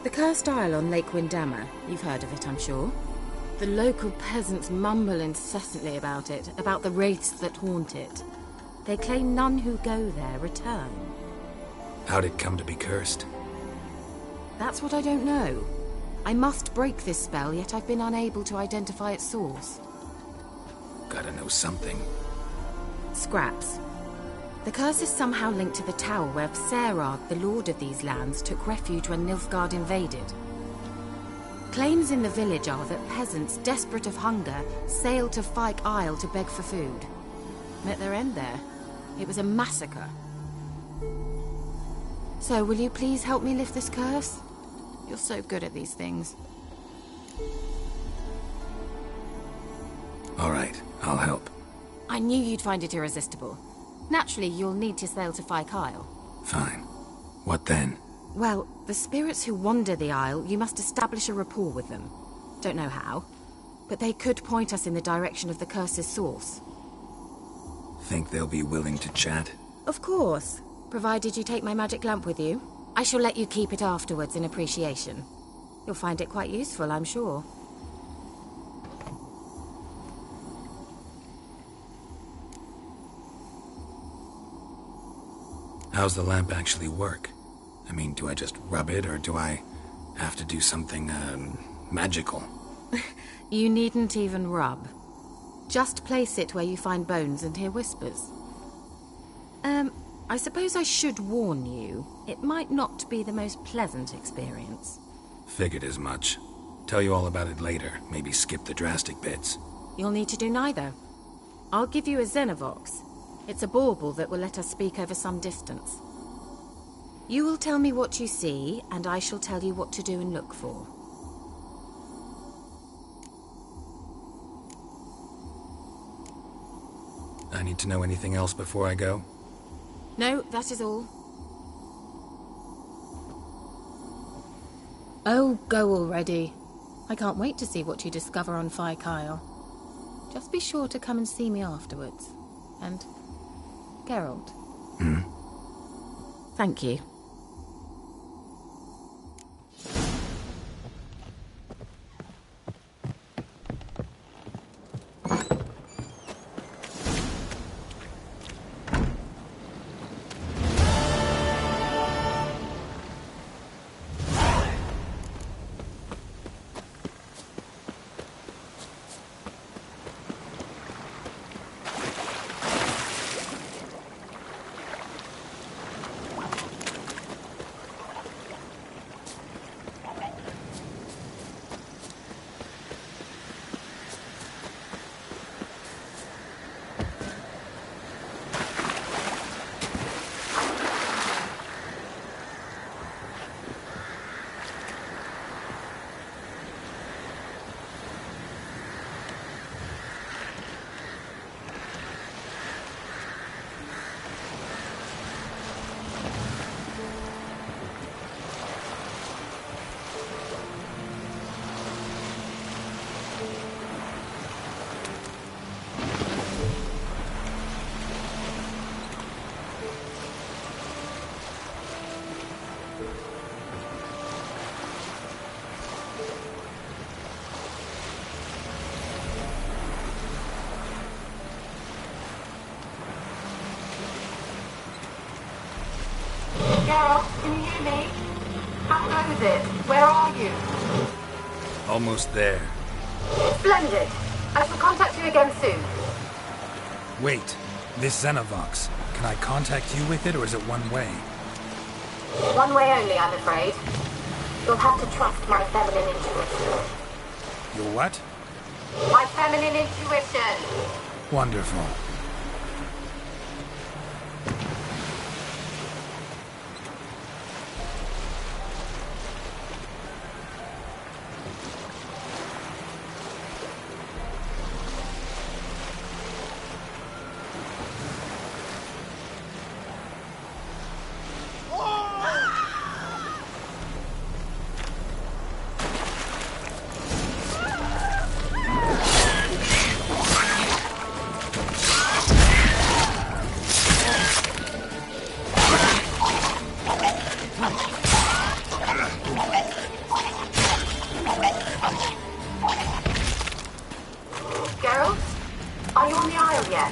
The cursed isle on Lake Windammer. You've heard of it, I'm sure. The local peasants mumble incessantly about it, about the wraiths that haunt it. They claim none who go there return. How'd it come to be cursed? That's what I don't know. I must break this spell, yet I've been unable to identify its source. Gotta know something. Scraps. The curse is somehow linked to the tower where Serard, the lord of these lands, took refuge when Nilfgaard invaded. Claims in the village are that peasants, desperate of hunger, sailed to Fyke Isle to beg for food. Met their end there. It was a massacre. So, will you please help me lift this curse? You're so good at these things. All right, I'll help. I knew you'd find it irresistible. Naturally, you'll need to sail to Fyke Isle. Fine. What then? Well, the spirits who wander the Isle, you must establish a rapport with them. Don't know how, but they could point us in the direction of the curse's source. Think they'll be willing to chat? Of course, provided you take my magic lamp with you. I shall let you keep it afterwards in appreciation. You'll find it quite useful, I'm sure. How's the lamp actually work? I mean, do I just rub it, or do I have to do something, magical? You needn't even rub. Just place it where you find bones and hear whispers. I suppose I should warn you, it might not be the most pleasant experience. Figured as much. Tell you all about it later, maybe skip the drastic bits. You'll need to do neither. I'll give you a Xenovox. It's a bauble that will let us speak over some distance. You will tell me what you see, and I shall tell you what to do and look for. I need to know anything else before I go? No, that is all. Oh, go already. I can't wait to see what you discover on Fyke Isle. Just be sure to come and see me afterwards. And... Geralt. Hmm? Thank you. Geralt, can you hear me? How goes it? Where are you? Almost there. Splendid. I shall contact you again soon. Wait, this Xenovox. Can I contact you with it, or is it one way? One way only, I'm afraid. You'll have to trust my feminine intuition. Your what? My feminine intuition. Wonderful. Geralt? Are you on the Isle yet?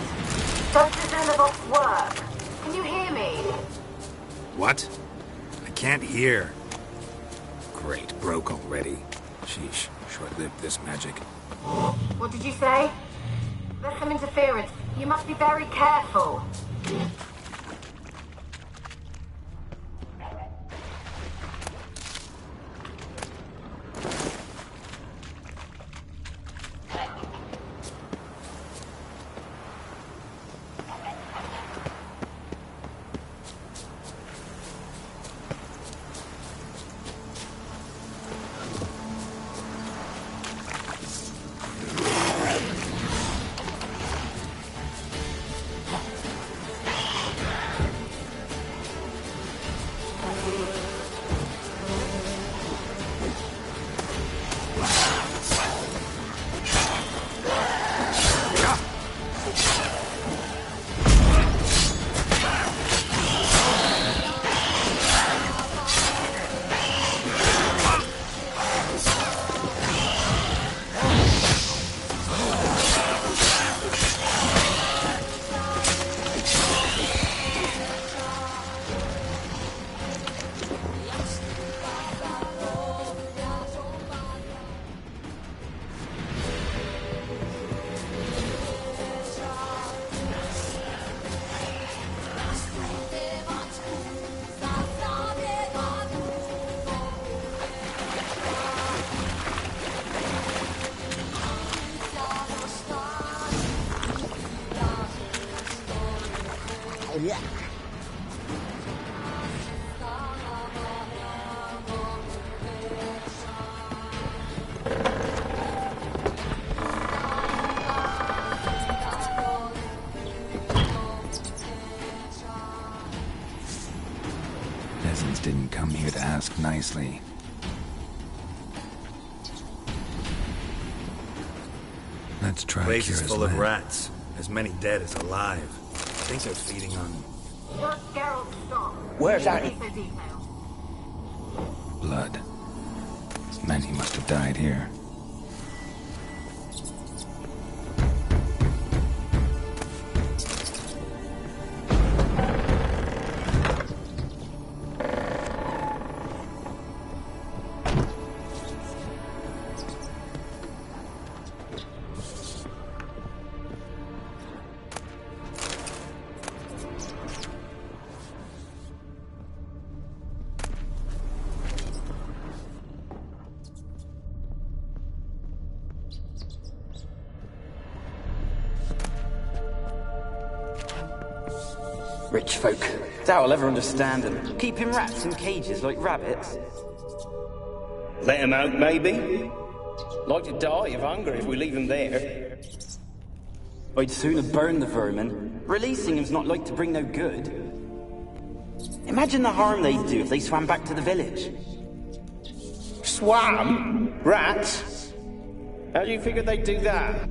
Does the Xenovox work? Can you hear me? What? I can't hear. Great, broke already. Sheesh, short-lived this magic. What did you say? There's some interference. You must be very careful. Yeah. Peasants didn't come here to ask nicely. Let's try The place is Kira's full of land. rats. As many dead as alive. I think they're feeding on Just Geralt stop. Where's that? Be so detailed. Blood. Many must have died here. Rich folk. Doubt I'll ever understand them. Keeping rats in cages like rabbits. Let him out, maybe? Like to die of hunger if we leave him there. I'd sooner burn the vermin. Releasing him's not like to bring no good. Imagine the harm they'd do if they swam back to the village. Swam? Rats? How do you figure they'd do that?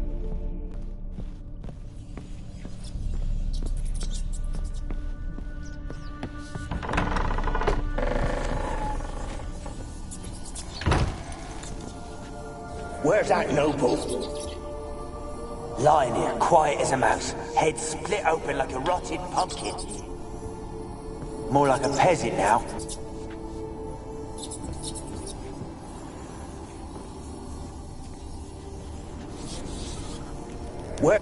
Where's that noble? Lying here, quiet as a mouse, head split open like a rotted pumpkin. More like a peasant now. Where?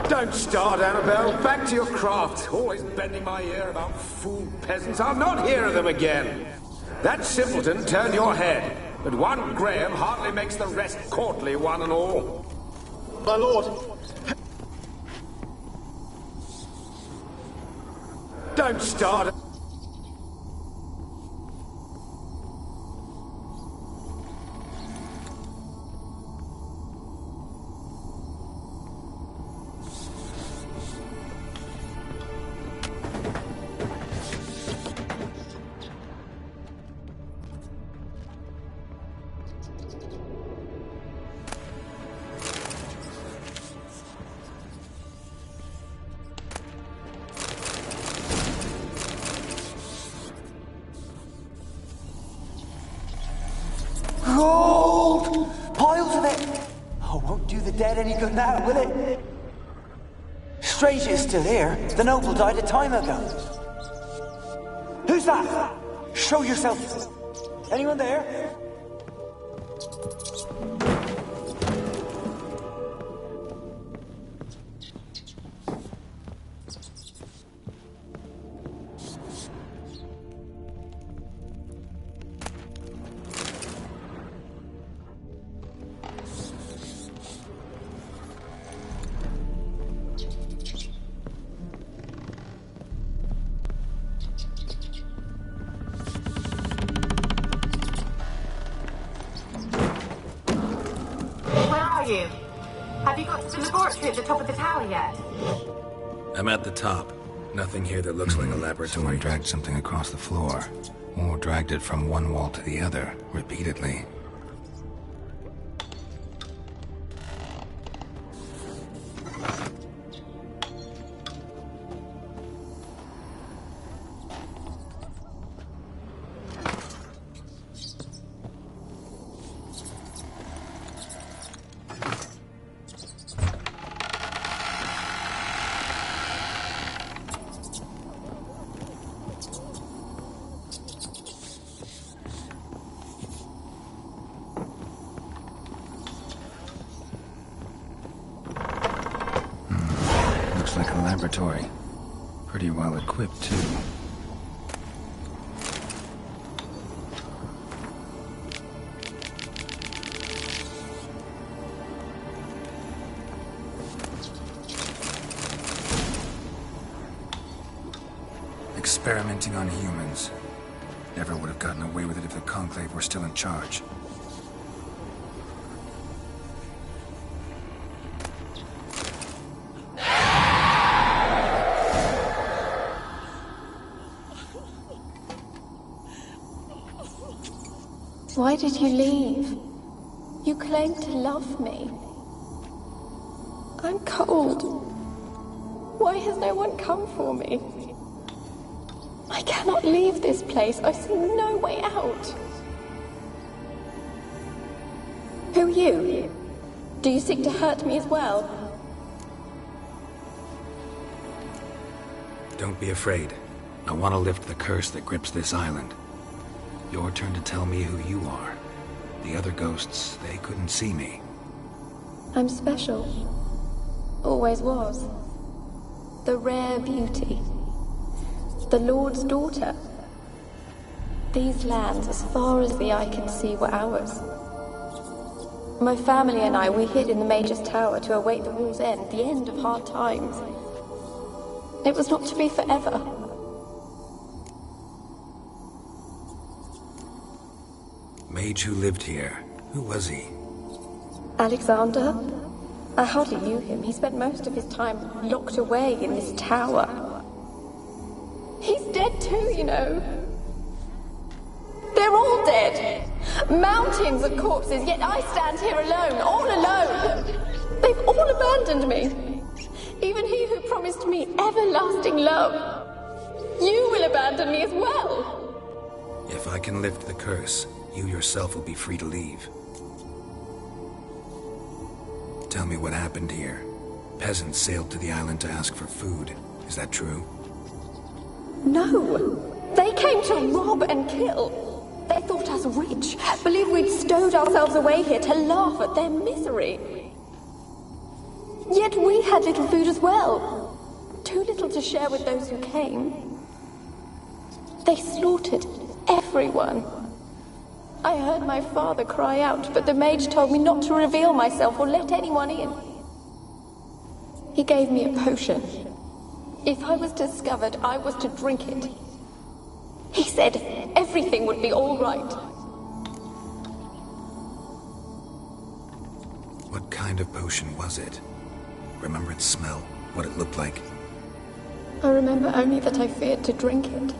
Don't start, Annabelle. Back to your craft. Always bending my ear about fool peasants. I'll not hear of them again. That simpleton turned your head, but one Graham hardly makes the rest courtly, one and all. My lord. Don't start. Gold! Piles of it! Oh, won't do the dead any good now, will it? Strange it's still here. The noble died a time ago. Who's that? Show yourself. Anyone there? You? Have you got to the laboratory at the top of the tower yet? I'm at the top. Nothing here that looks like a laboratory. Someone dragged something across the floor, or dragged it from one wall to the other, repeatedly. Like a laboratory. Pretty well equipped, too. Experimenting on humans. Never would have gotten away with it if the Conclave were still in charge. Why did you leave? You claimed to love me. I'm cold. Why has no one come for me? I cannot leave this place. I see no way out. Who are you? Do you seek to hurt me as well? Don't be afraid. I want to lift the curse that grips this island. Your turn to tell me who you are. The other ghosts, they couldn't see me. I'm special. Always was. The rare beauty. The Lord's daughter. These lands, as far as the eye can see, were ours. My family and I, we hid in the Major's Tower to await the war's end, the end of hard times. It was not to be forever. Mage who lived here. Who was he? Alexander? I hardly knew him. He spent most of his time locked away in this tower. He's dead too, you know. They're all dead. Mountains of corpses, yet I stand here alone, all alone. They've all abandoned me. Even he who promised me everlasting love. You will abandon me as well. If I can lift the curse, you yourself will be free to leave. Tell me what happened here. Peasants sailed to the island to ask for food. Is that true? No. They came to rob and kill. They thought us rich, believed we'd stowed ourselves away here to laugh at their misery. Yet we had little food as well. Too little to share with those who came. They slaughtered everyone. I heard my father cry out, but the mage told me not to reveal myself or let anyone in. He gave me a potion. If I was discovered, I was to drink it. He said everything would be all right. What kind of potion was it? Remember its smell? What it looked like? I remember only that I feared to drink it.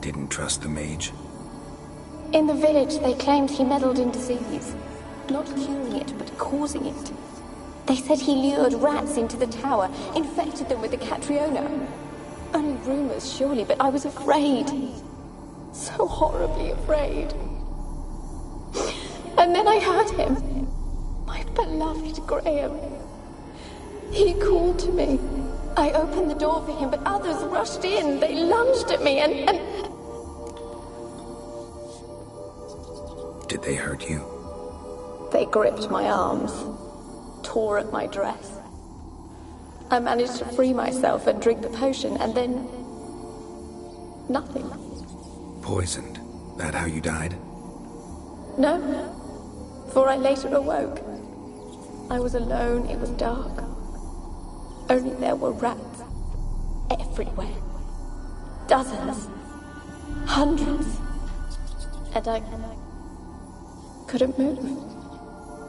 Didn't trust the mage? In the village, they claimed he meddled in disease. Not curing it, but causing it. They said he lured rats into the tower, infected them with the Catriona. Only rumors, surely, but I was afraid. So horribly afraid. And then I heard him. My beloved Graham. He called to me. I opened the door for him, but others rushed in. They lunged at me and... Did they hurt you? They gripped my arms, tore at my dress. I managed to free myself and drink the potion, and then... nothing. Poisoned? That how you died? No, for I later awoke. I was alone, it was dark. Only there were rats. Everywhere. Dozens. Hundreds. And I couldn't move.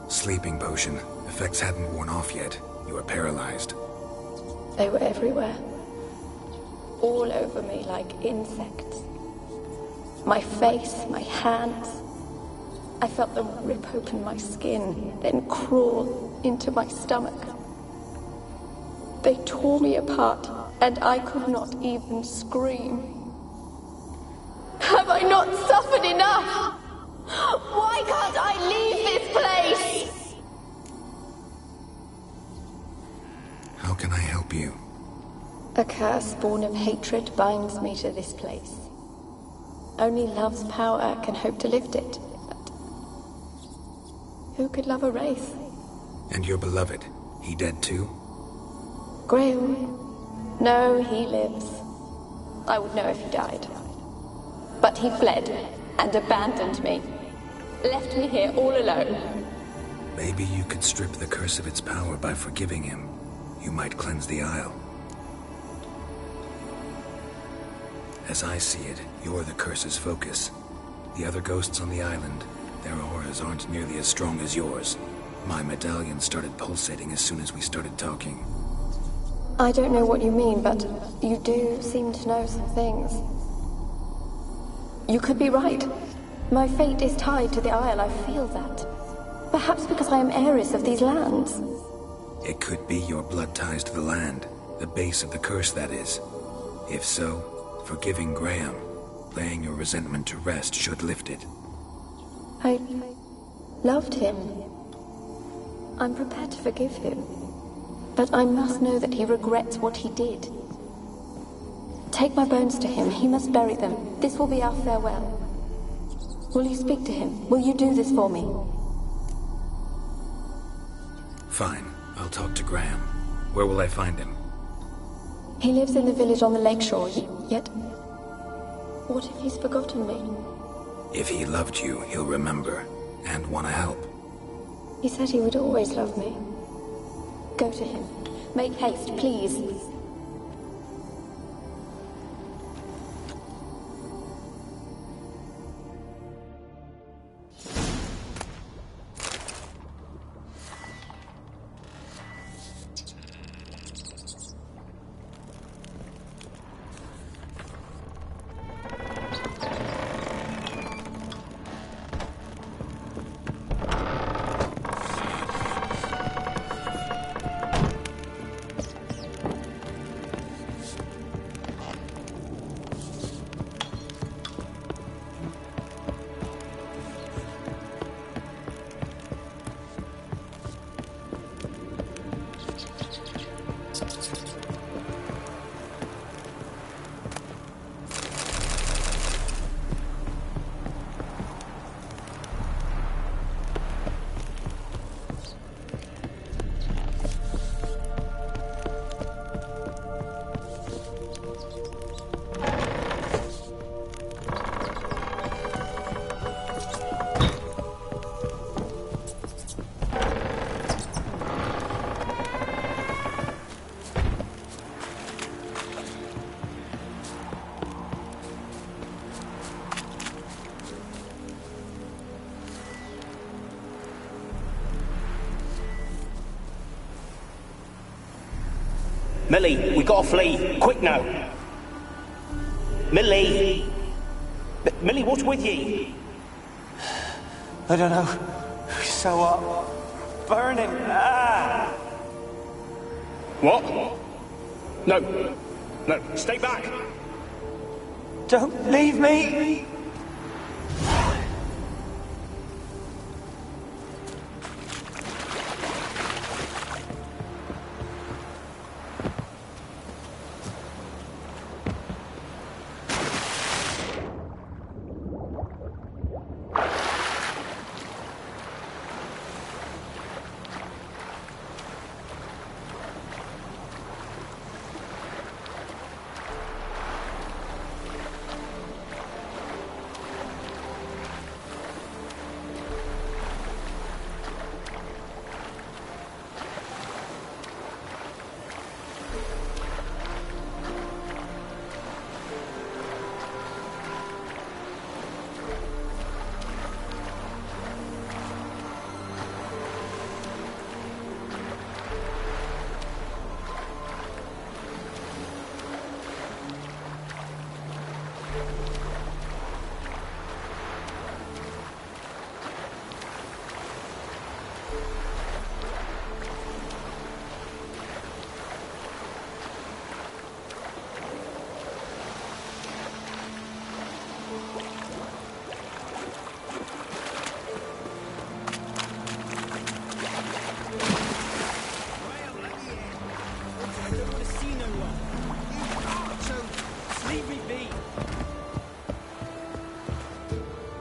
Sleeping potion. Effects hadn't worn off yet. You were paralyzed. They were everywhere. All over me like insects. My face, my hands. I felt them rip open my skin, then crawl into my stomach. They tore me apart, and I could not even scream. Have I not suffered enough? Why can't I leave this place? How can I help you? A curse born of hatred binds me to this place. Only love's power can hope to lift it. But who could love a race? And your beloved, he dead too? Graham? No, he lives. I would know if he died. But he fled and abandoned me. Left me here all alone. Maybe you could strip the curse of its power by forgiving him. You might cleanse the Isle. As I see it, you're the curse's focus. The other ghosts on the island, their auras aren't nearly as strong as yours. My medallion started pulsating as soon as we started talking. I don't know what you mean, but you do seem to know some things. You could be right. My fate is tied to the Isle, I feel that. Perhaps because I am heiress of these lands. It could be your blood ties to the land, the base of the curse, that is. If so, forgiving Graham, laying your resentment to rest, should lift it. I loved him. I'm prepared to forgive him. But I must know that he regrets what he did. Take my bones to him. He must bury them. This will be our farewell. Will you speak to him? Will you do this for me? Fine. I'll talk to Graham. Where will I find him? He lives in the village on the lakeshore, yet... What if he's forgotten me? If he loved you, he'll remember, and want to help. He said he would always love me. Go to him. Make haste, please. Millie, we gotta flee. Quick now. Millie! Millie, what's with ye? I don't know. So what? Burning. Ah! What? No. No, stay back. Don't leave me!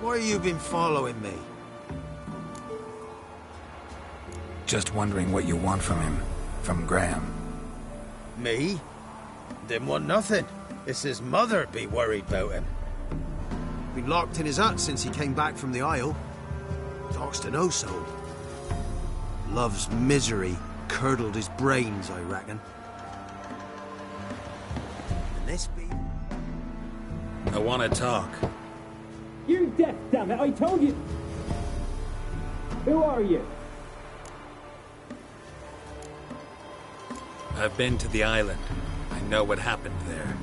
Why you been following me? Just wondering what you want from him. From Graham. Me? Didn't want nothing. It's his mother be worried about him. Been locked in his hut since he came back from the Isle. Talks to no soul. Love's misery curdled his brains, I reckon. And this be... I want to talk. You're deaf, damn it! I told you! Who are you? I've been to the island. I know what happened there.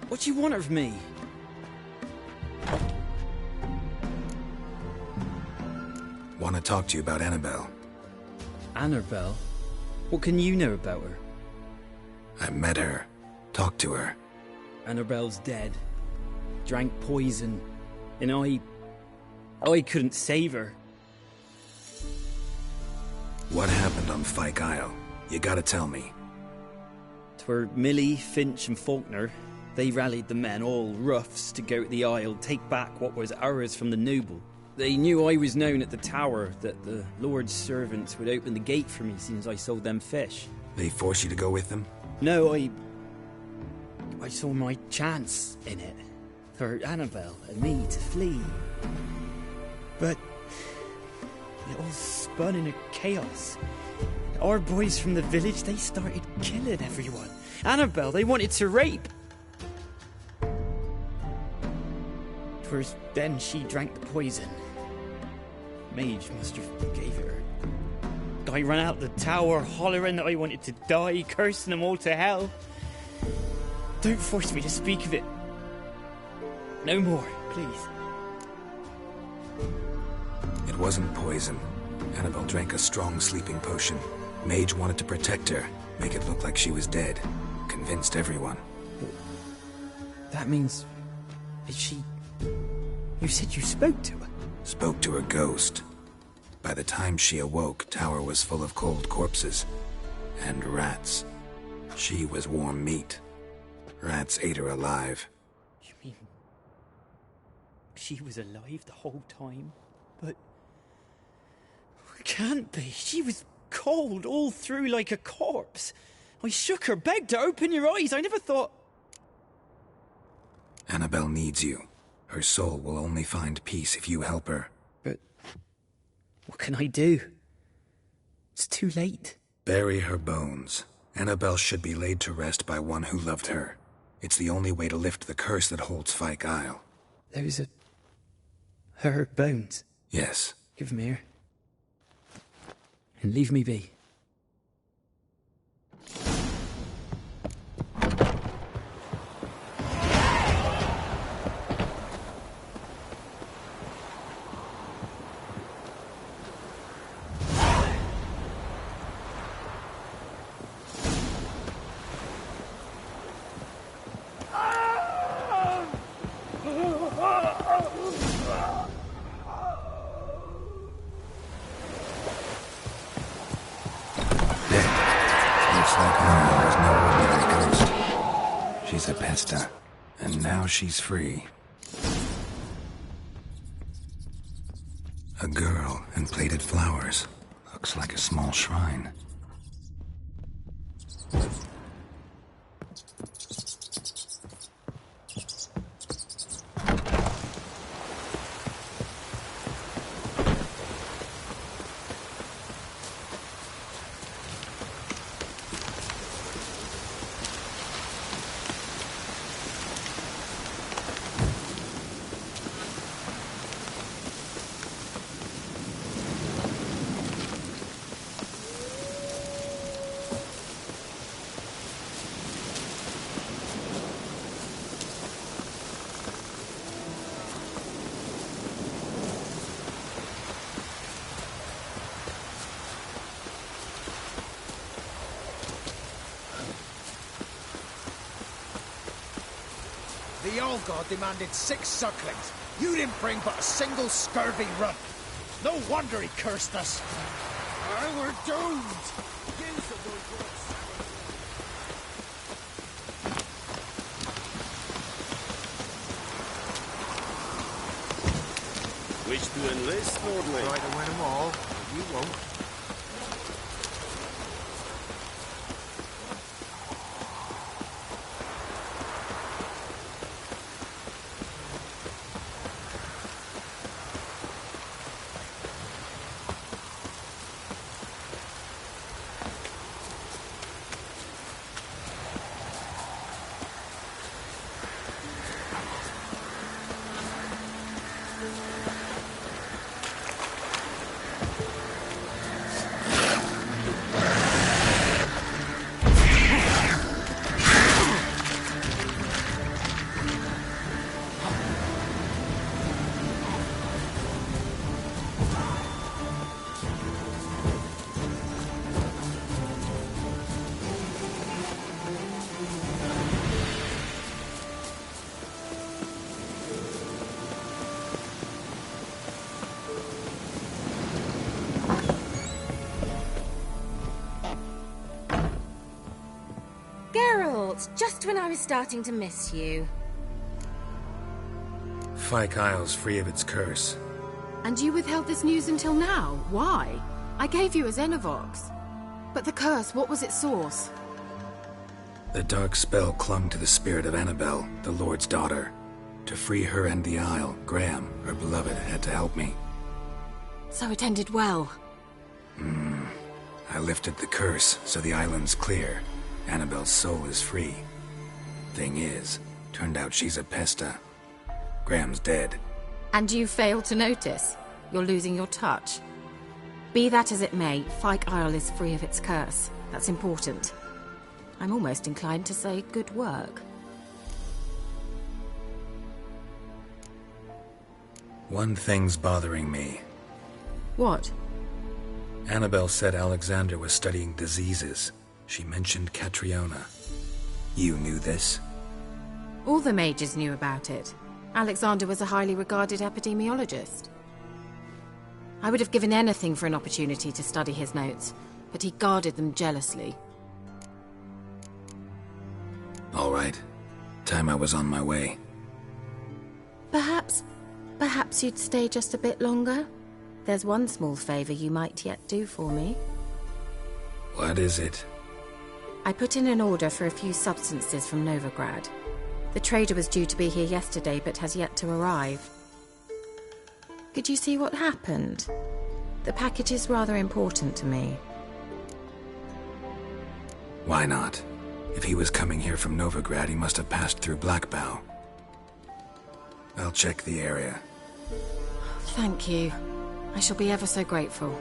What do you want of me? talk to you about Annabelle. Annabelle? What can you know about her? I met her. Talked to her. Annabelle's dead. Drank poison. And I couldn't save her. What happened on Fyke Isle? You gotta tell me. 'Twere Millie, Finch and Faulkner. They rallied the men, all roughs, to go to the Isle, take back what was ours from the noble. They knew I was known at the tower, that the Lord's servants would open the gate for me since I sold them fish. They forced you to go with them? No, I saw my chance in it. For Annabelle and me to flee. But it all spun in a chaos. Our boys from the village, they started killing everyone. Annabelle, they wanted to rape. 'Twas then she drank the poison. Mage must have gave it her. I ran out the tower, hollering that I wanted to die, cursing them all to hell. Don't force me to speak of it. No more, please. It wasn't poison. Annabelle drank a strong sleeping potion. Mage wanted to protect her, make it look like she was dead. Convinced everyone. That means... Is she... You said you spoke to her? Spoke to her ghost. By the time she awoke, tower was full of cold corpses. And rats. She was warm meat. Rats ate her alive. You mean... She was alive the whole time? But... It can't be. She was cold all through like a corpse. I shook her, begged her, open your eyes. I never thought... Annabelle needs you. Her soul will only find peace if you help her. But... What can I do? It's too late. Bury her bones. Annabelle should be laid to rest by one who loved her. It's the only way to lift the curse that holds Fyke Isle. Those are... her bones? Yes. Give them here. And leave me be. She's a pesta, and now she's free. A girl and plated flowers. Looks like a small shrine. The old god demanded 6 sucklings. You didn't bring but a single scurvy runt. No wonder he cursed us. We're doomed. Wish to enlist, Lordly? Try to win them all, but you won't. Geralt, just when I was starting to miss you. Fyke Isle's free of its curse. And you withheld this news until now? Why? I gave you a Xenovox. But the curse, what was its source? The dark spell clung to the spirit of Annabelle, the Lord's daughter. To free her and the Isle, Graham, her beloved, had to help me. So it ended well. I lifted the curse, so the island's clear. Annabelle's soul is free. Thing is, turned out she's a pesta. Graham's dead. And you failed to notice? You're losing your touch. Be that as it may, Fyke Isle is free of its curse. That's important. I'm almost inclined to say good work. One thing's bothering me. What? Annabelle said Alexander was studying diseases. She mentioned Catriona. You knew this? All the mages knew about it. Alexander was a highly regarded epidemiologist. I would have given anything for an opportunity to study his notes, but he guarded them jealously. All right. Time I was on my way. Perhaps you'd stay just a bit longer? There's one small favor you might yet do for me. What is it? I put in an order for a few substances from Novigrad. The trader was due to be here yesterday, but has yet to arrive. Could you see what happened? The package is rather important to me. Why not? If he was coming here from Novigrad, he must have passed through Blackbow. I'll check the area. Thank you. I shall be ever so grateful.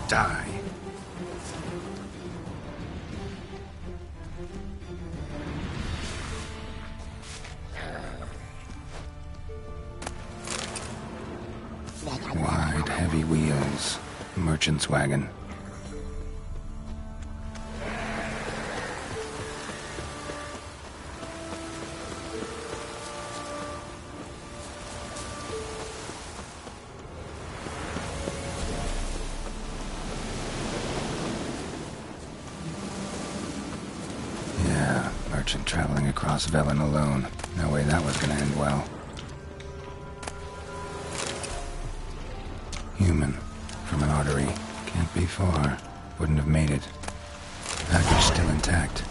Die. Wide, heavy wheels. Merchant's wagon. Merchant traveling across Velen alone. No way that was gonna end well. Human. From an artery. Can't be far. Wouldn't have made it. Package still intact.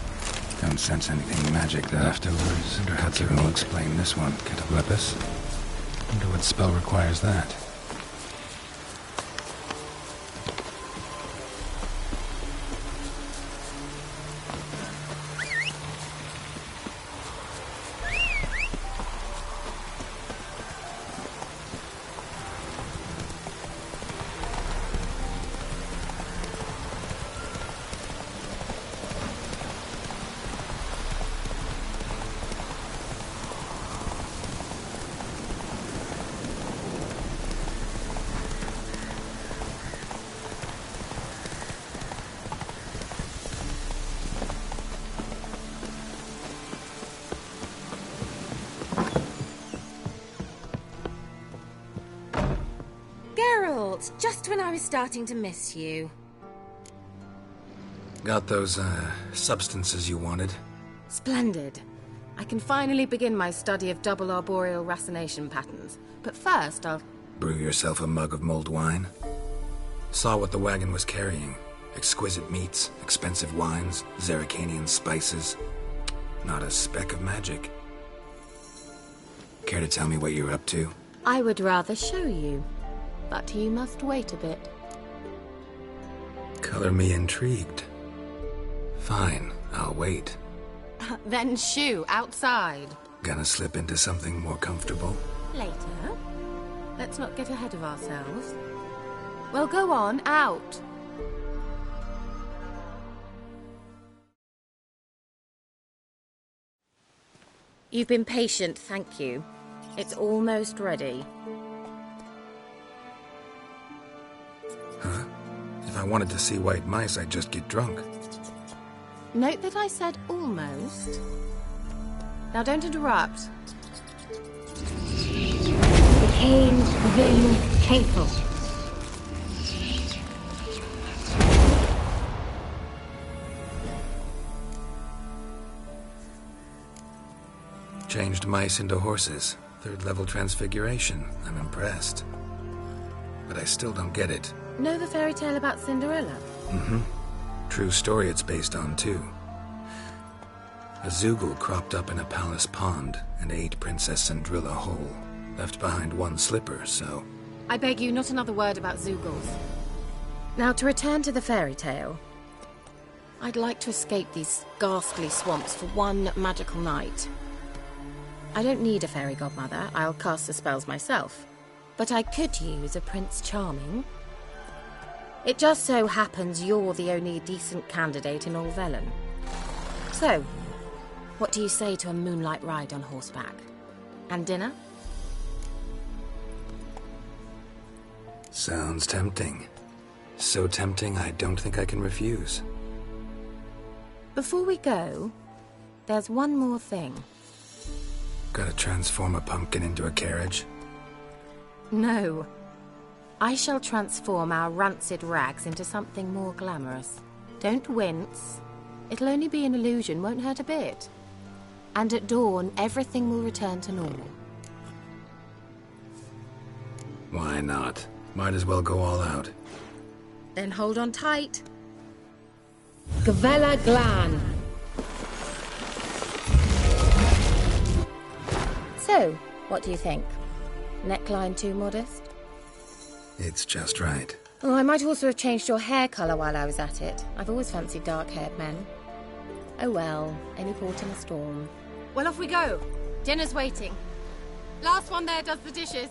Don't sense anything magic though. Leftovers. Wonder how Kieran will explain this one. Cataplepis? Wonder what spell requires that. Just when I was starting to miss you. Got those, substances you wanted? Splendid. I can finally begin my study of double arboreal racination patterns. But first, I'll... Brew yourself a mug of mulled wine? Saw what the wagon was carrying. Exquisite meats, expensive wines, Zerrikanian spices. Not a speck of magic. Care to tell me what you're up to? I would rather show you. But you must wait a bit. Color me intrigued. Fine, I'll wait. Then shoo, outside. Gonna slip into something more comfortable? Later. Let's not get ahead of ourselves. Well, go on, out. You've been patient, thank you. It's almost ready. Huh? If I wanted to see white mice, I'd just get drunk. Note that I said almost. Now don't interrupt. Became very careful. Changed mice into horses. 3rd level transfiguration. I'm impressed. But I still don't get it. Know the fairy tale about Cinderella? Mm-hmm. True story it's based on, too. A Zoogle cropped up in a palace pond and ate Princess Cinderella whole. Left behind one slipper, so... I beg you, not another word about Zoogles. Now, to return to the fairy tale. I'd like to escape these ghastly swamps for one magical night. I don't need a fairy godmother. I'll cast the spells myself. But I could use a Prince Charming. It just so happens you're the only decent candidate in all Velen. So, what do you say to a moonlight ride on horseback? And dinner? Sounds tempting. So tempting, I don't think I can refuse. Before we go, there's one more thing. Gotta transform a pumpkin into a carriage? No. I shall transform our rancid rags into something more glamorous. Don't wince. It'll only be an illusion, won't hurt a bit. And at dawn, everything will return to normal. Why not? Might as well go all out. Then hold on tight. Gavella Glan. So, what do you think? Neckline too modest? It's just right. Oh, I might also have changed your hair colour while I was at it. I've always fancied dark-haired men. Oh well, any port in a storm. Well, off we go. Dinner's waiting. Last one there does the dishes.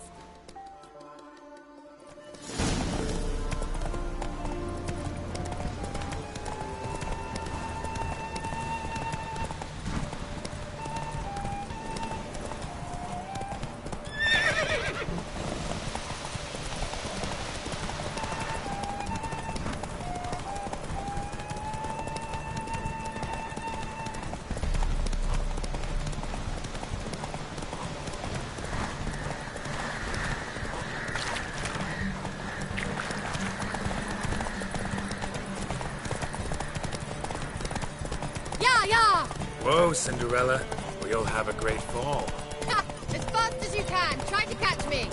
Whoa, Cinderella. We'll have a great fall. As fast as you can. Try to catch me.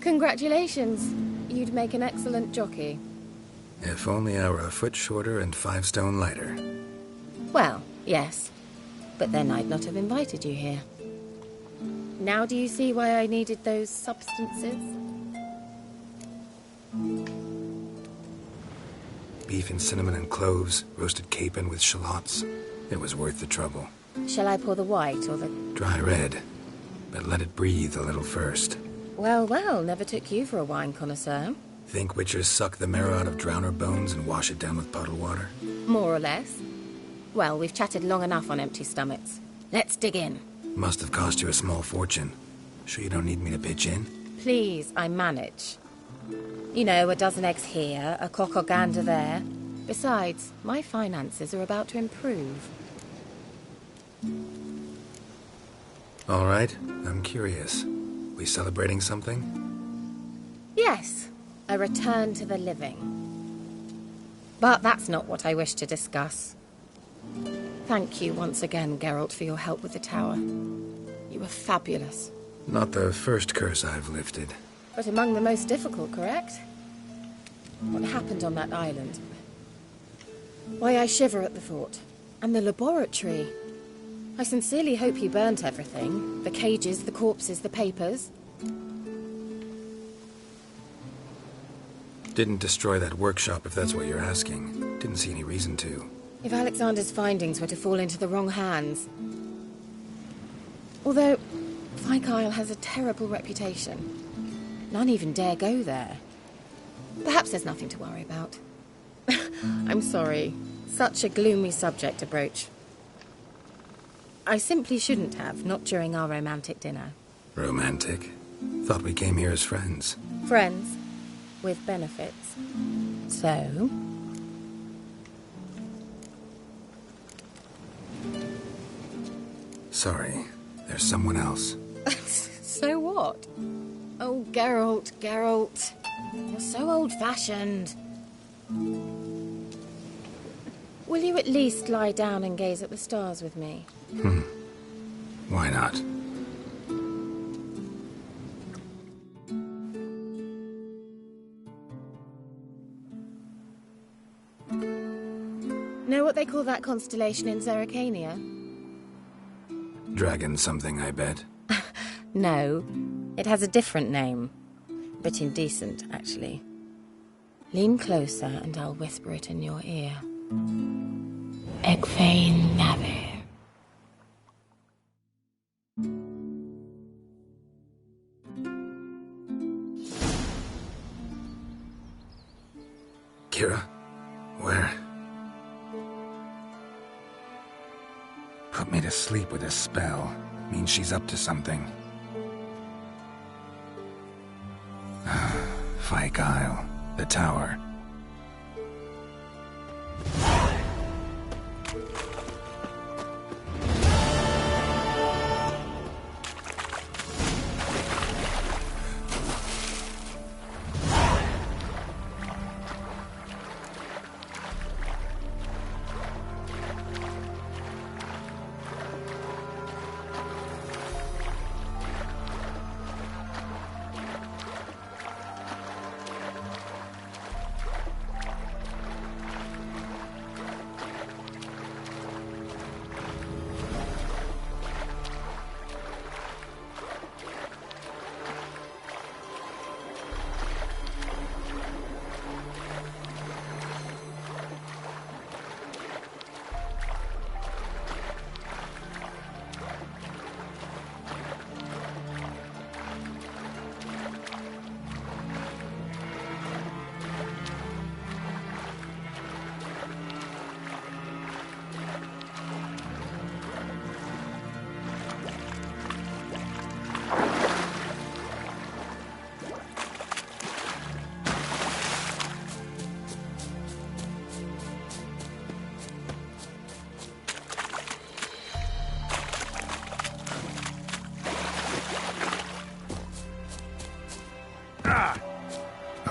Congratulations. You'd make an excellent jockey. If only I were a foot shorter and 5 stone lighter. Well, yes. But then I'd not have invited you here. Now do you see why I needed those substances? Beef and cinnamon and cloves, roasted capon with shallots. It was worth the trouble. Shall I pour the white or the... Dry red, but let it breathe a little first. Well, well, never took you for a wine connoisseur. Think witchers suck the marrow out of drowner bones and wash it down with puddle water? More or less. Well, we've chatted long enough on empty stomachs. Let's dig in. Must have cost you a small fortune. Sure you don't need me to pitch in? Please, I manage. You know, a dozen eggs here, a cock or gander there. Besides, my finances are about to improve. All right, I'm curious. We celebrating something? Yes. A return to the living. But that's not what I wish to discuss. Thank you once again, Geralt, for your help with the tower. You were fabulous. Not the first curse I've lifted. But among the most difficult, correct? What happened on that island? Why, I shiver at the thought. And the laboratory. I sincerely hope you burnt everything. The cages, the corpses, the papers. Didn't destroy that workshop, if that's what you're asking. Didn't see any reason to. If Alexander's findings were to fall into the wrong hands... Although, Vecchie Isle has a terrible reputation. None even dare go there. Perhaps there's nothing to worry about. I'm sorry. Such a gloomy subject to broach. I simply shouldn't have, not during our romantic dinner. Romantic? Thought we came here as friends. Friends, with benefits. So... Sorry, there's someone else. So what? Oh, Geralt, Geralt. You're so old-fashioned. Will you at least lie down and gaze at the stars with me? Why not? Know what they call that constellation in Zerrikania? Dragon something, I bet. No, it has a different name. A bit indecent, actually. Lean closer and I'll whisper it in your ear. Egfain Navi. Kira? Where? Put me to sleep with a spell. Means she's up to something. Vecchie Isle, the tower.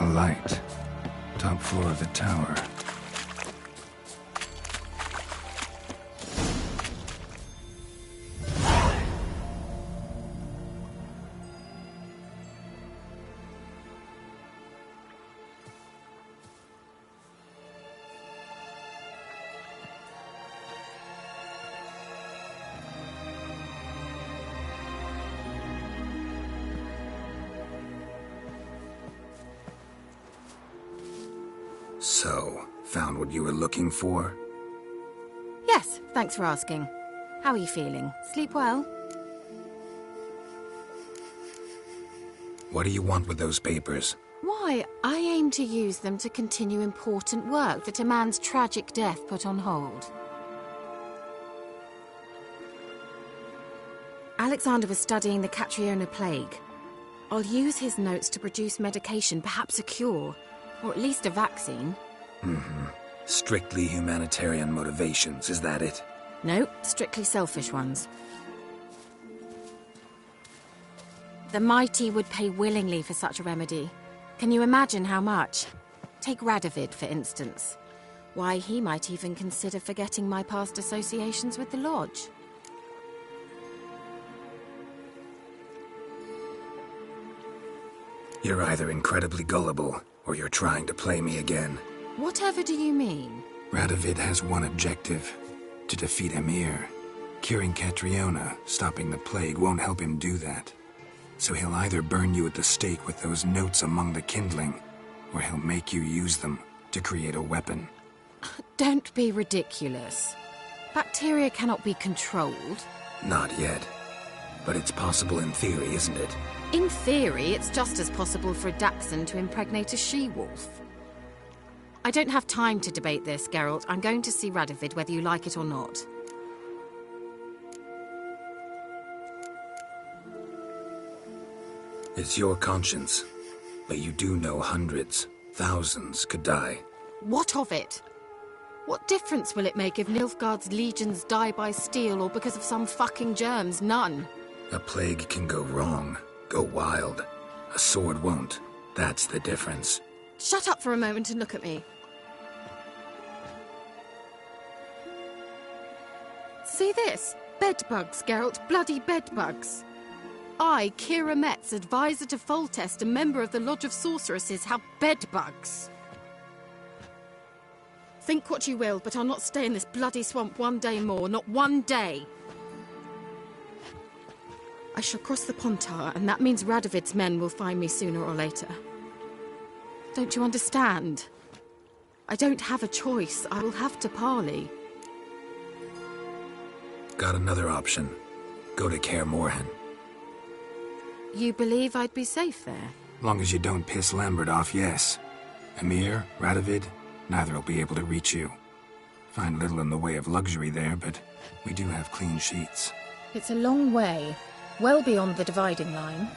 A light. Top floor of the tower. So, found what you were looking for? Yes, thanks for asking. How are you feeling? Sleep well? What do you want with those papers? Why, I aim to use them to continue important work that a man's tragic death put on hold. Alexander was studying the Catriona plague. I'll use his notes to produce medication, perhaps a cure, or at least a vaccine. Strictly humanitarian motivations, is that it? No, strictly selfish ones. The mighty would pay willingly for such a remedy. Can you imagine how much? Take Radovid, for instance. Why, he might even consider forgetting my past associations with the Lodge. You're either incredibly gullible, or you're trying to play me again. Whatever do you mean? Radovid has one objective: to defeat Emir. Curing Catriona, stopping the plague, won't help him do that. So he'll either burn you at the stake with those notes among the kindling, or he'll make you use them to create a weapon. Don't be ridiculous. Bacteria cannot be controlled. Not yet. But it's possible in theory, isn't it? In theory, it's just as possible for a Dachshund to impregnate a she-wolf. I don't have time to debate this, Geralt. I'm going to see Radovid whether you like it or not. It's your conscience. But you do know hundreds, thousands could die. What of it? What difference will it make if Nilfgaard's legions die by steel or because of some fucking germs? None. A plague can go wrong, go wild. A sword won't. That's the difference. Shut up for a moment and look at me. See this? Bedbugs, Geralt. Bloody bedbugs. I, Kira Metz, advisor to Foltest, a member of the Lodge of Sorceresses, have bedbugs. Think what you will, but I'll not stay in this bloody swamp one day more. Not one day. I shall cross the Pontar, and that means Radovid's men will find me sooner or later. Don't you understand? I don't have a choice. I will have to parley. Got another option. Go to Kaer Morhen. You believe I'd be safe there? Long as you don't piss Lambert off, yes. Emir, Radovid, neither will be able to reach you. Find little in the way of luxury there, but we do have clean sheets. It's a long way, well beyond the dividing line.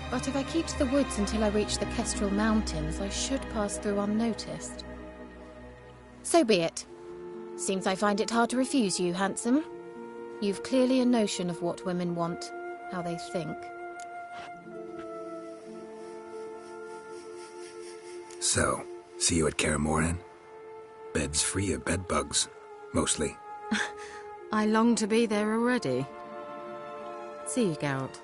But if I keep to the woods until I reach the Kestrel Mountains, I should pass through unnoticed. So be it. Seems I find it hard to refuse you, handsome. You've clearly a notion of what women want, how they think. So, see you at Kaer Morhen? Beds free of bedbugs, mostly. I long to be there already. See you, Geralt.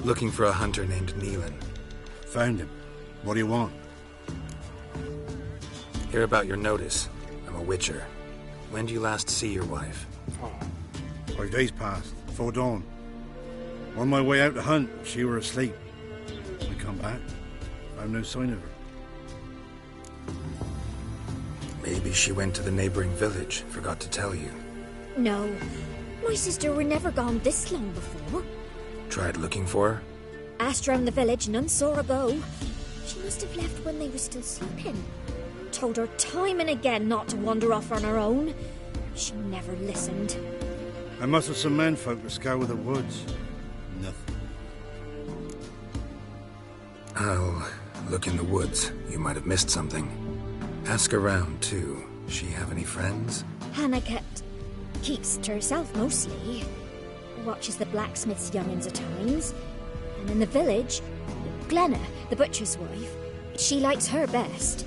Looking for a hunter named Neelan. Found him. What do you want? Hear about your notice. I'm a witcher. When do you last see your wife? 5 days passed, before dawn. On my way out to hunt, she were asleep. I come back, found no sign of her. Maybe she went to the neighboring village, forgot to tell you. No, my sister were never gone this long before. Tried looking for her? Asked round the village, none saw her go. She must have left when they were still sleeping. Told her time and again not to wander off on her own. She never listened. I mustered some menfolk to scour the woods. Nothing. I'll look in the woods. You might have missed something. Ask around, too. She have any friends? Hannah kept Keeps to herself mostly. Watches the blacksmith's young'uns at times. And in the village, Glenna, the butcher's wife, she likes her best.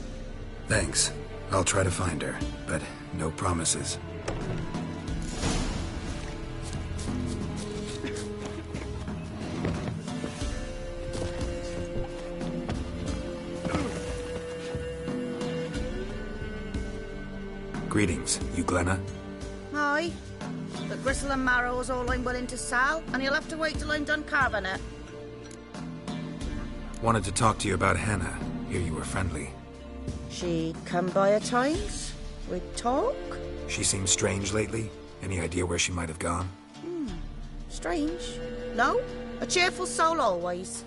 Thanks. I'll try to find her, but no promises. Greetings, you Glenna? Aye. But gristle and marrow is all I'm willing to sell, and you'll have to wait till I'm done carving it. Wanted to talk to you about Hannah. Hear you were friendly. She come by at times? We'd talk? She seems strange lately. Any idea where she might have gone? Strange. No, a cheerful soul always.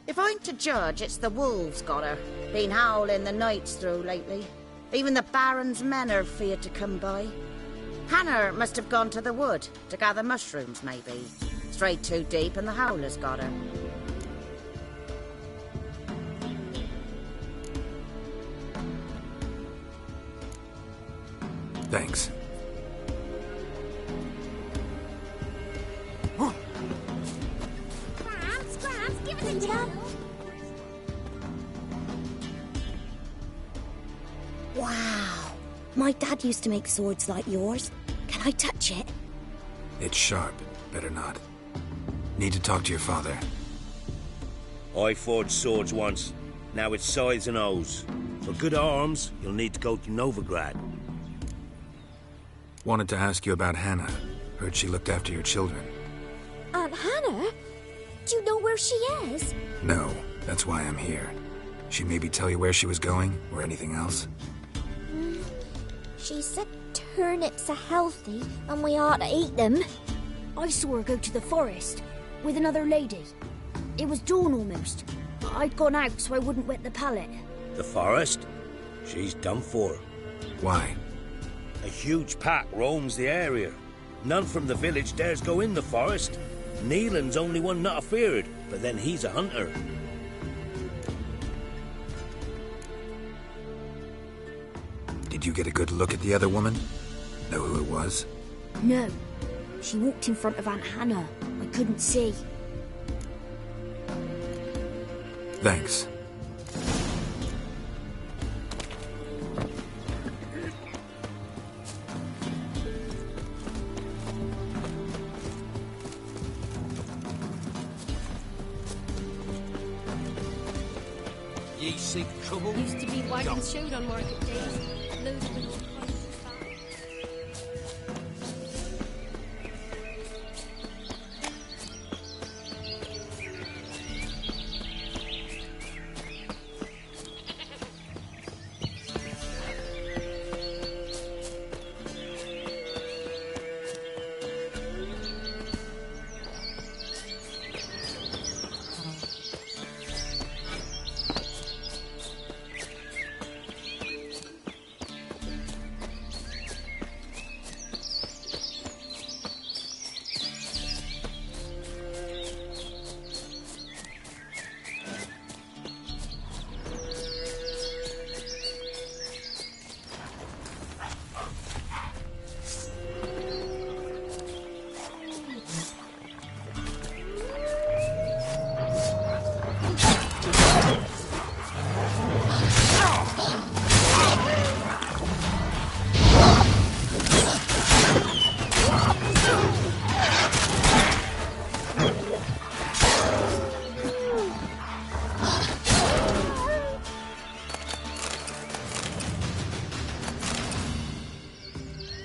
If I'm to judge, it's the wolves got her. Been howling the nights through lately. Even the Baron's men are feared to come by. Hannah must have gone to the wood to gather mushrooms, maybe. Strayed too deep and the howlers got her. Thanks. Scraps, give it a jump. Wow. My dad used to make swords like yours. Can I touch it? It's sharp. Better not. Need to talk to your father. I forged swords once. Now it's scythes and hoes. For good arms, you'll need to go to Novigrad. Wanted to ask you about Hannah. Heard she looked after your children. Aunt Hannah? Do you know where she is? No, that's why I'm here. She maybe tell you where she was going, or anything else? She said turnips are healthy and we ought to eat them. I saw her go to the forest with another lady. It was dawn almost. I'd gone out so I wouldn't wet the pallet. The forest? She's done for. Why? A huge pack roams the area. None from the village dares go in the forest. Neelan's only one not afeared, but then he's a hunter. Did you get a good look at the other woman? Know who it was? No. She walked in front of Aunt Hannah. I couldn't see. Thanks. Ye seek trouble? Used to be wagons showed on market days. Loads of little pipes and fat.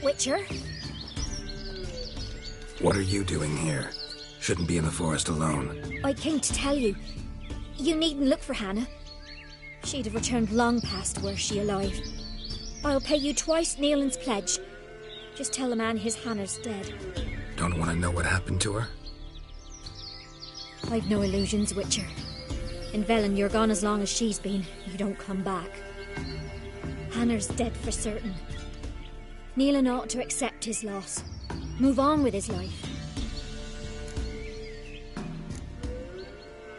Witcher? What are you doing here? Shouldn't be in the forest alone. I came to tell you. You needn't look for Hannah. She'd have returned long past were she alive. I'll pay you twice Neelan's pledge. Just tell the man his Hannah's dead. Don't want to know what happened to her? I've no illusions, Witcher. In Velen, you're gone as long as she's been. You don't come back. Hannah's dead for certain. Neelan ought to accept his loss. Move on with his life.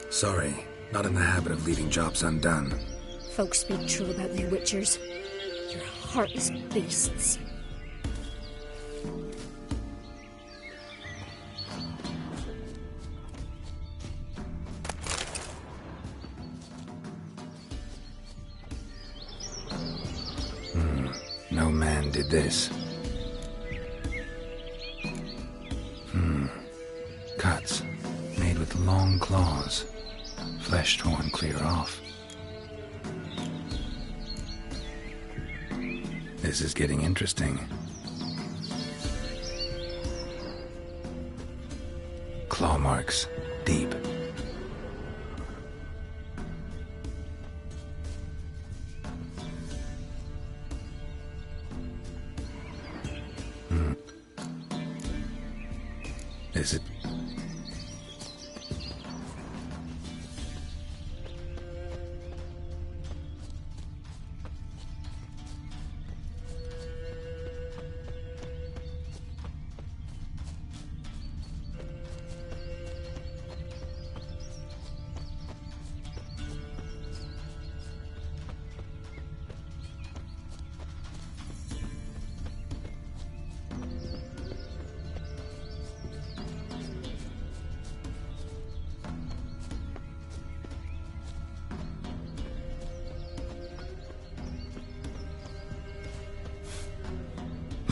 Sorry, not in the habit of leaving jobs undone. Folks speak true about you, Witchers. You're heartless beasts. man did this. Cuts, made with long claws. Flesh torn clear off. This is getting interesting. Claw marks, deep. Is it?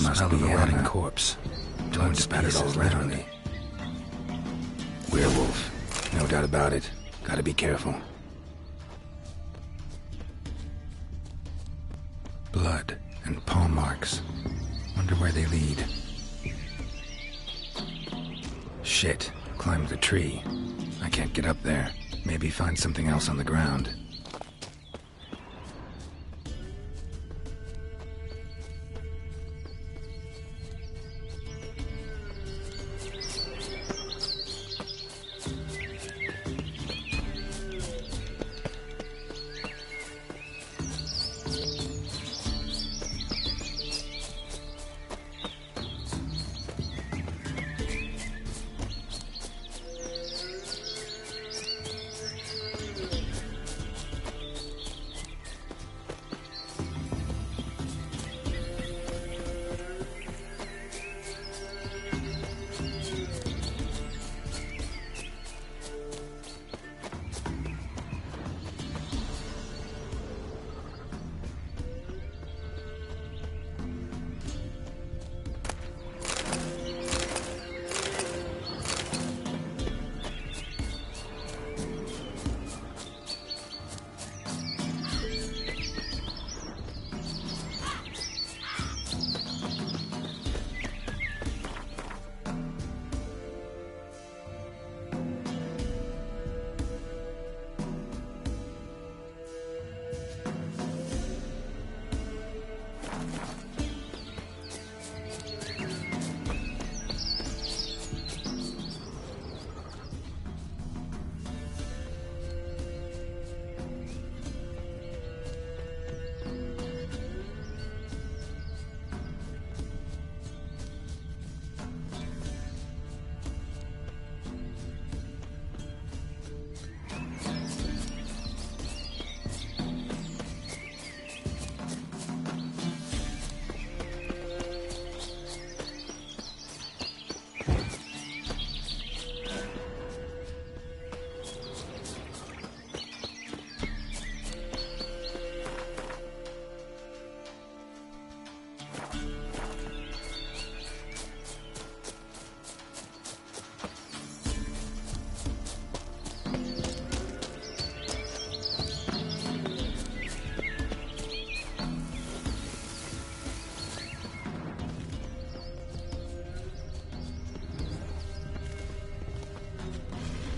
Must be a rotting corpse. Torn to pieces all around me. Werewolf. No doubt about it. Gotta be careful. Blood and paw marks. Wonder where they lead. Shit. Climbed the tree. I can't get up there. Maybe find something else on the ground.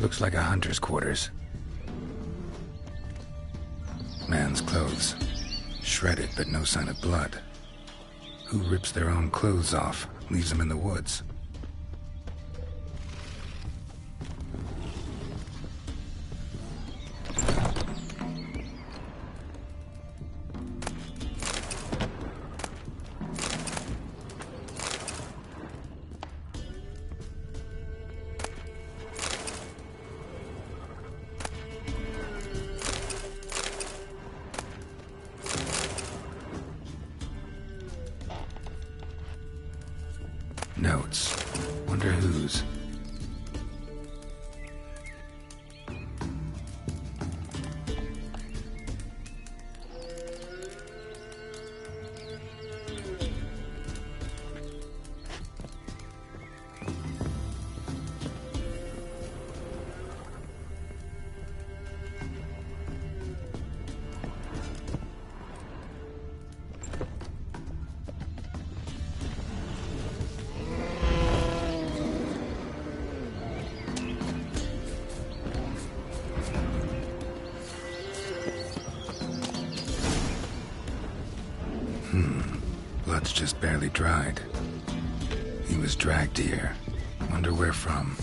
Looks like a hunter's quarters. Man's clothes. Shredded, but no sign of blood. Who rips their own clothes off, leaves them in the woods? Notes. Wonder whose. blood's just barely dried. He was dragged here. Wonder where from.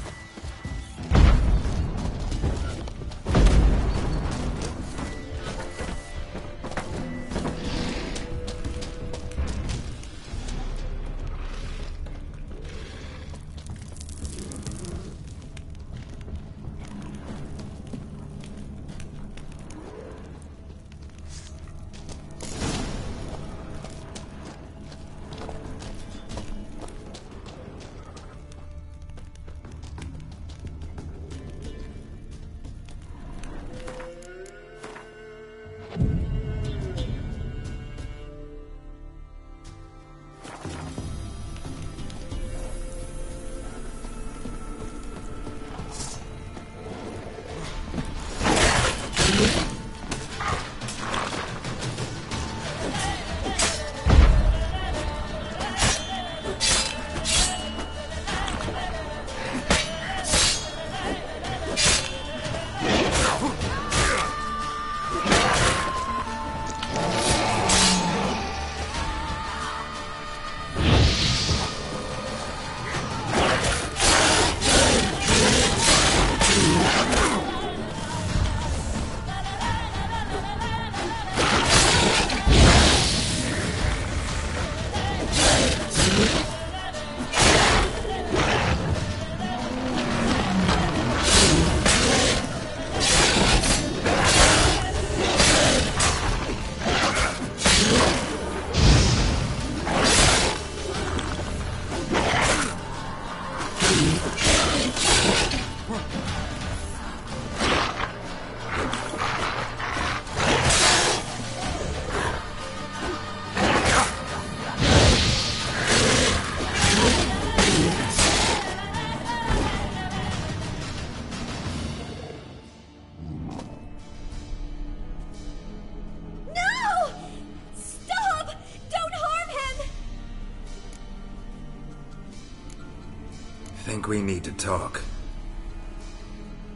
Think we need to talk.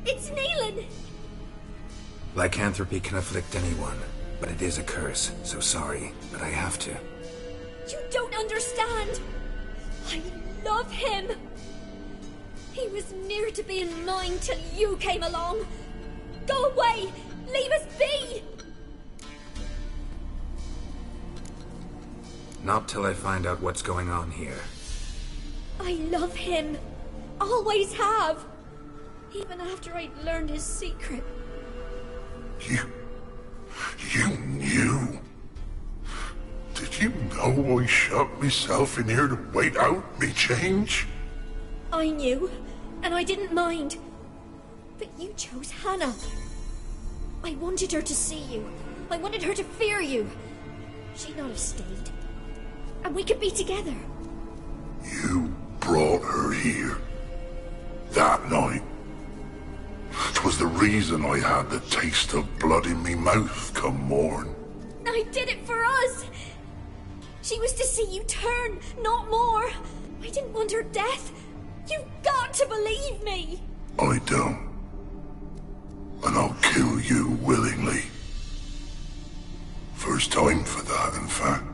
It's Neelan! Lycanthropy can afflict anyone, but it is a curse, so sorry, but I have to. You don't understand! I love him! He was near to being mine till you came along! Go away! Leave us be! Not till I find out what's going on here. I love him! Always have! Even after I'd learned his secret. You knew? Did you know I shut myself in here to wait out me change? I knew, and I didn't mind. But you chose Hannah. I wanted her to see you. I wanted her to fear you. She'd not have stayed. And we could be together. You brought her here. That night. 'Twas the reason I had the taste of blood in me mouth come morn. I did it for us! She was to see you turn, not more. I didn't want her death. You've got to believe me! I don't. And I'll kill you willingly. First time for that, in fact.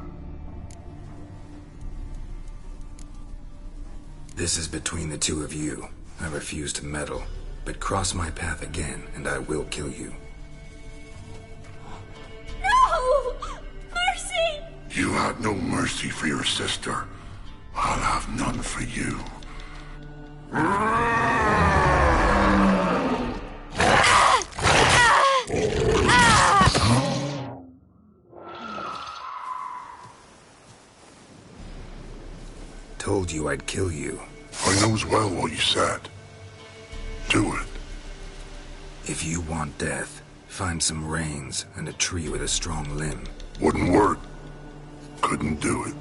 This is between the two of you. I refuse to meddle, but cross my path again, and I will kill you. No! Mercy! You had no mercy for your sister. I'll have none for you. Told you I'd kill you. I knows well what you said. Do it. If you want death, find some reins and a tree with a strong limb. Wouldn't work. Couldn't do it.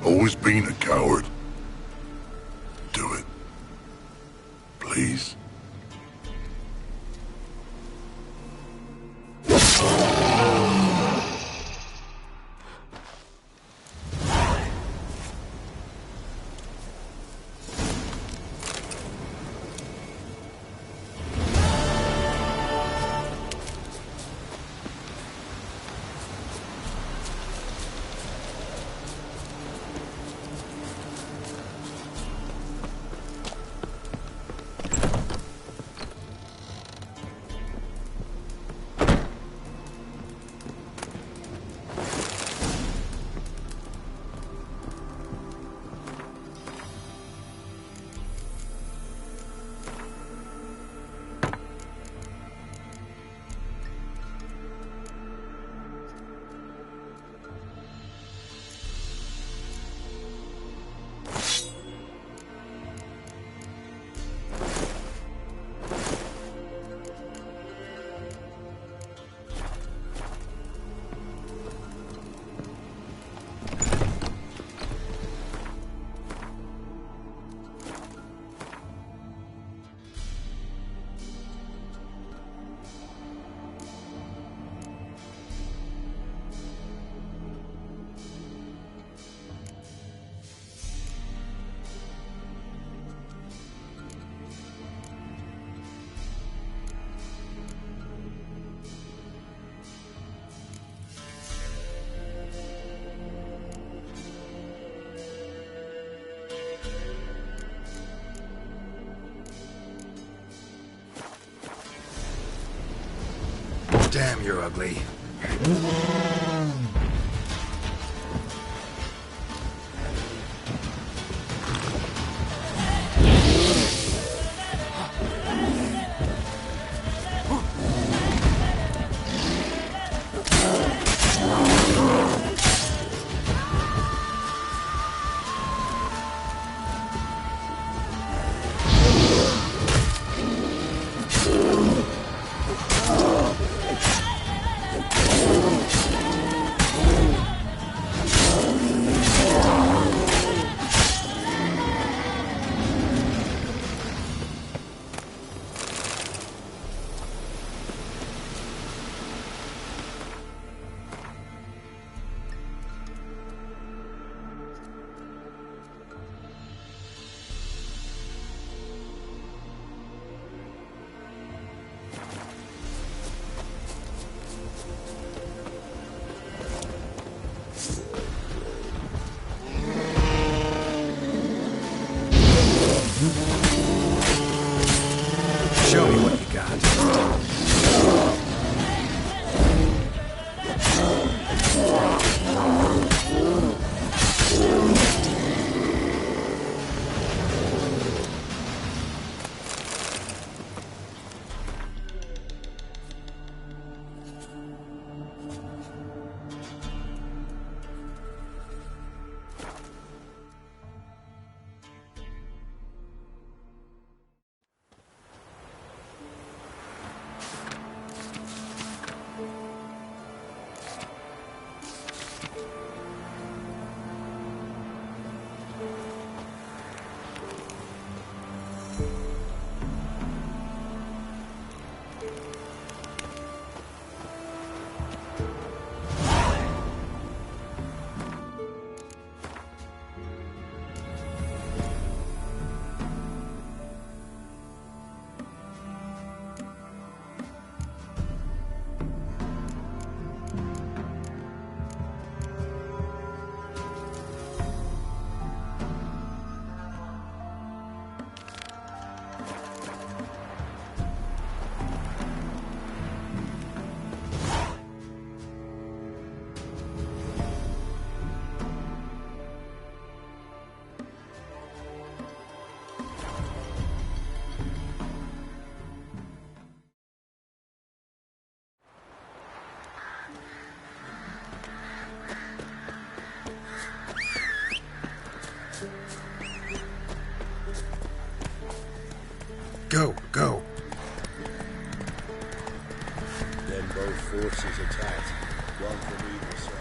Always been a coward. Do it. Please. Damn, you're ugly. Show me what you got. Go, go. Then both forces attacked, one from either side.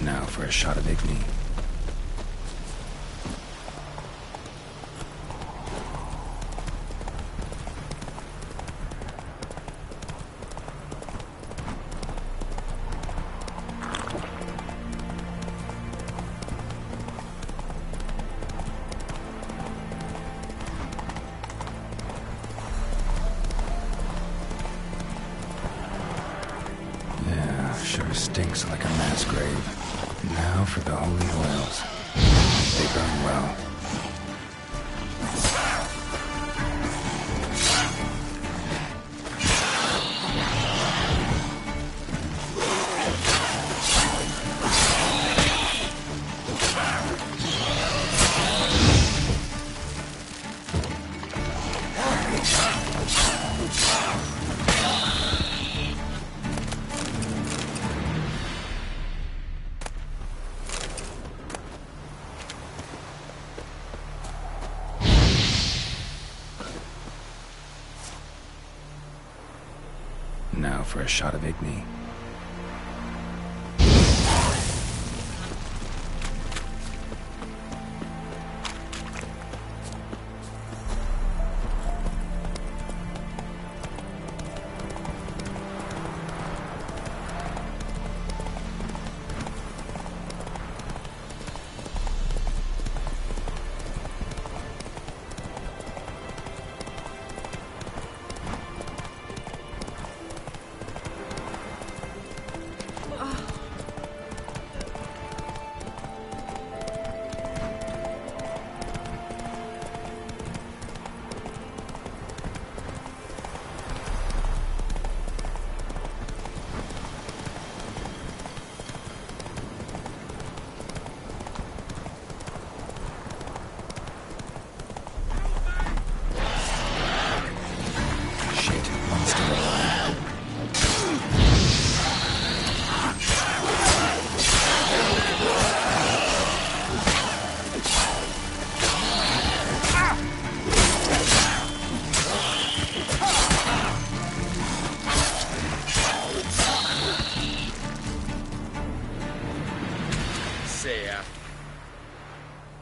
Now for a shot of Igni. Yeah, sure stinks like a mass grave. Now for the holy oils. They burn well. Now for a shot of Igni.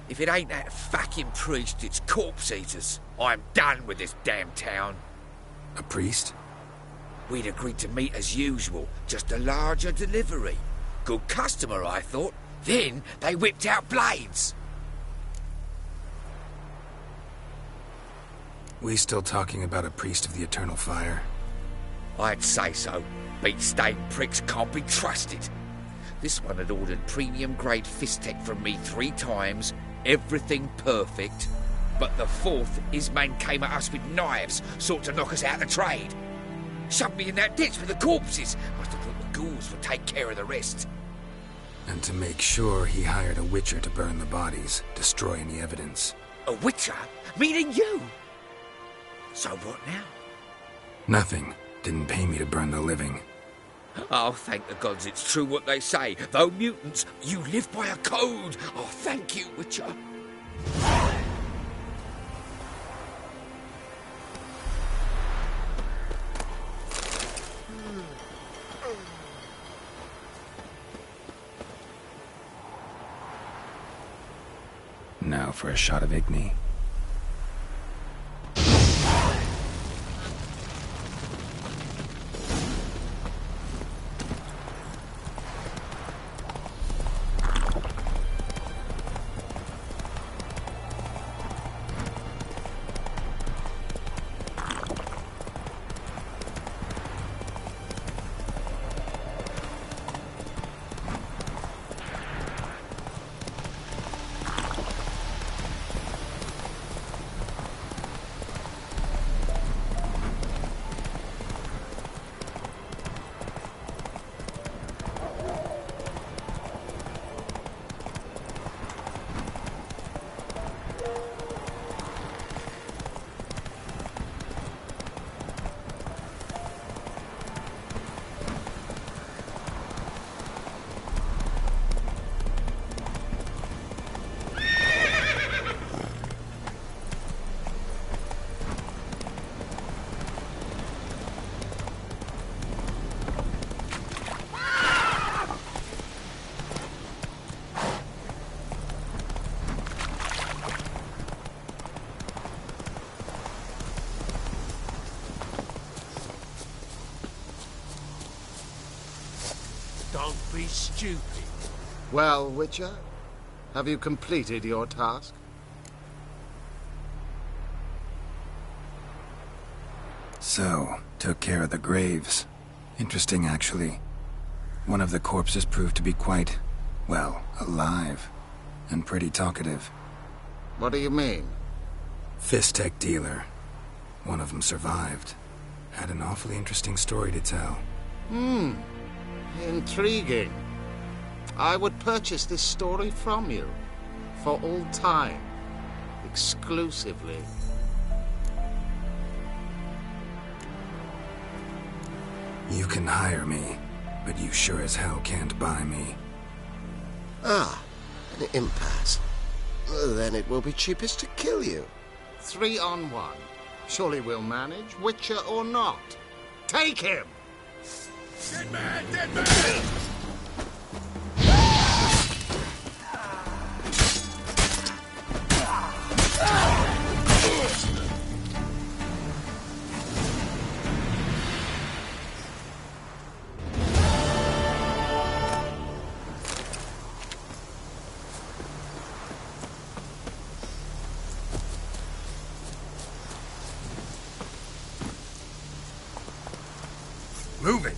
If it ain't that fucking priest, it's corpse eaters. I'm done with this damn town. A priest? We'd agreed to meet as usual, just a larger delivery. Good customer, I thought. Then they whipped out blades. We still talking about a priest of the eternal fire? I'd say so. Beat-stained pricks can't be trusted. This one had ordered premium-grade fistek from me 3 times, everything perfect. But the 4th, his men came at us with knives, sought to knock us out of trade. Shoved me in that ditch with the corpses. Must have thought the ghouls would take care of the rest. And to make sure, he hired a witcher to burn the bodies, destroy any evidence. A witcher? Meaning you? So what now? Nothing. Didn't pay me to burn the living. Oh, thank the gods it's true what they say. Though mutants, you live by a code. Oh, thank you, Witcher. Now for a shot of Igni. Don't be stupid. Well, Witcher, have you completed your task? So, took care of the graves. Interesting, actually. One of the corpses proved to be quite, well, alive. And pretty talkative. What do you mean? Fistek dealer. One of them survived. Had an awfully interesting story to tell. Intriguing. I would purchase this story from you. For all time. Exclusively. You can hire me, but you sure as hell can't buy me. Ah, an impasse. Then it will be cheapest to kill you. 3 on 1. Surely we'll manage, Witcher or not. Take him! Dead man! Dead man! Move it!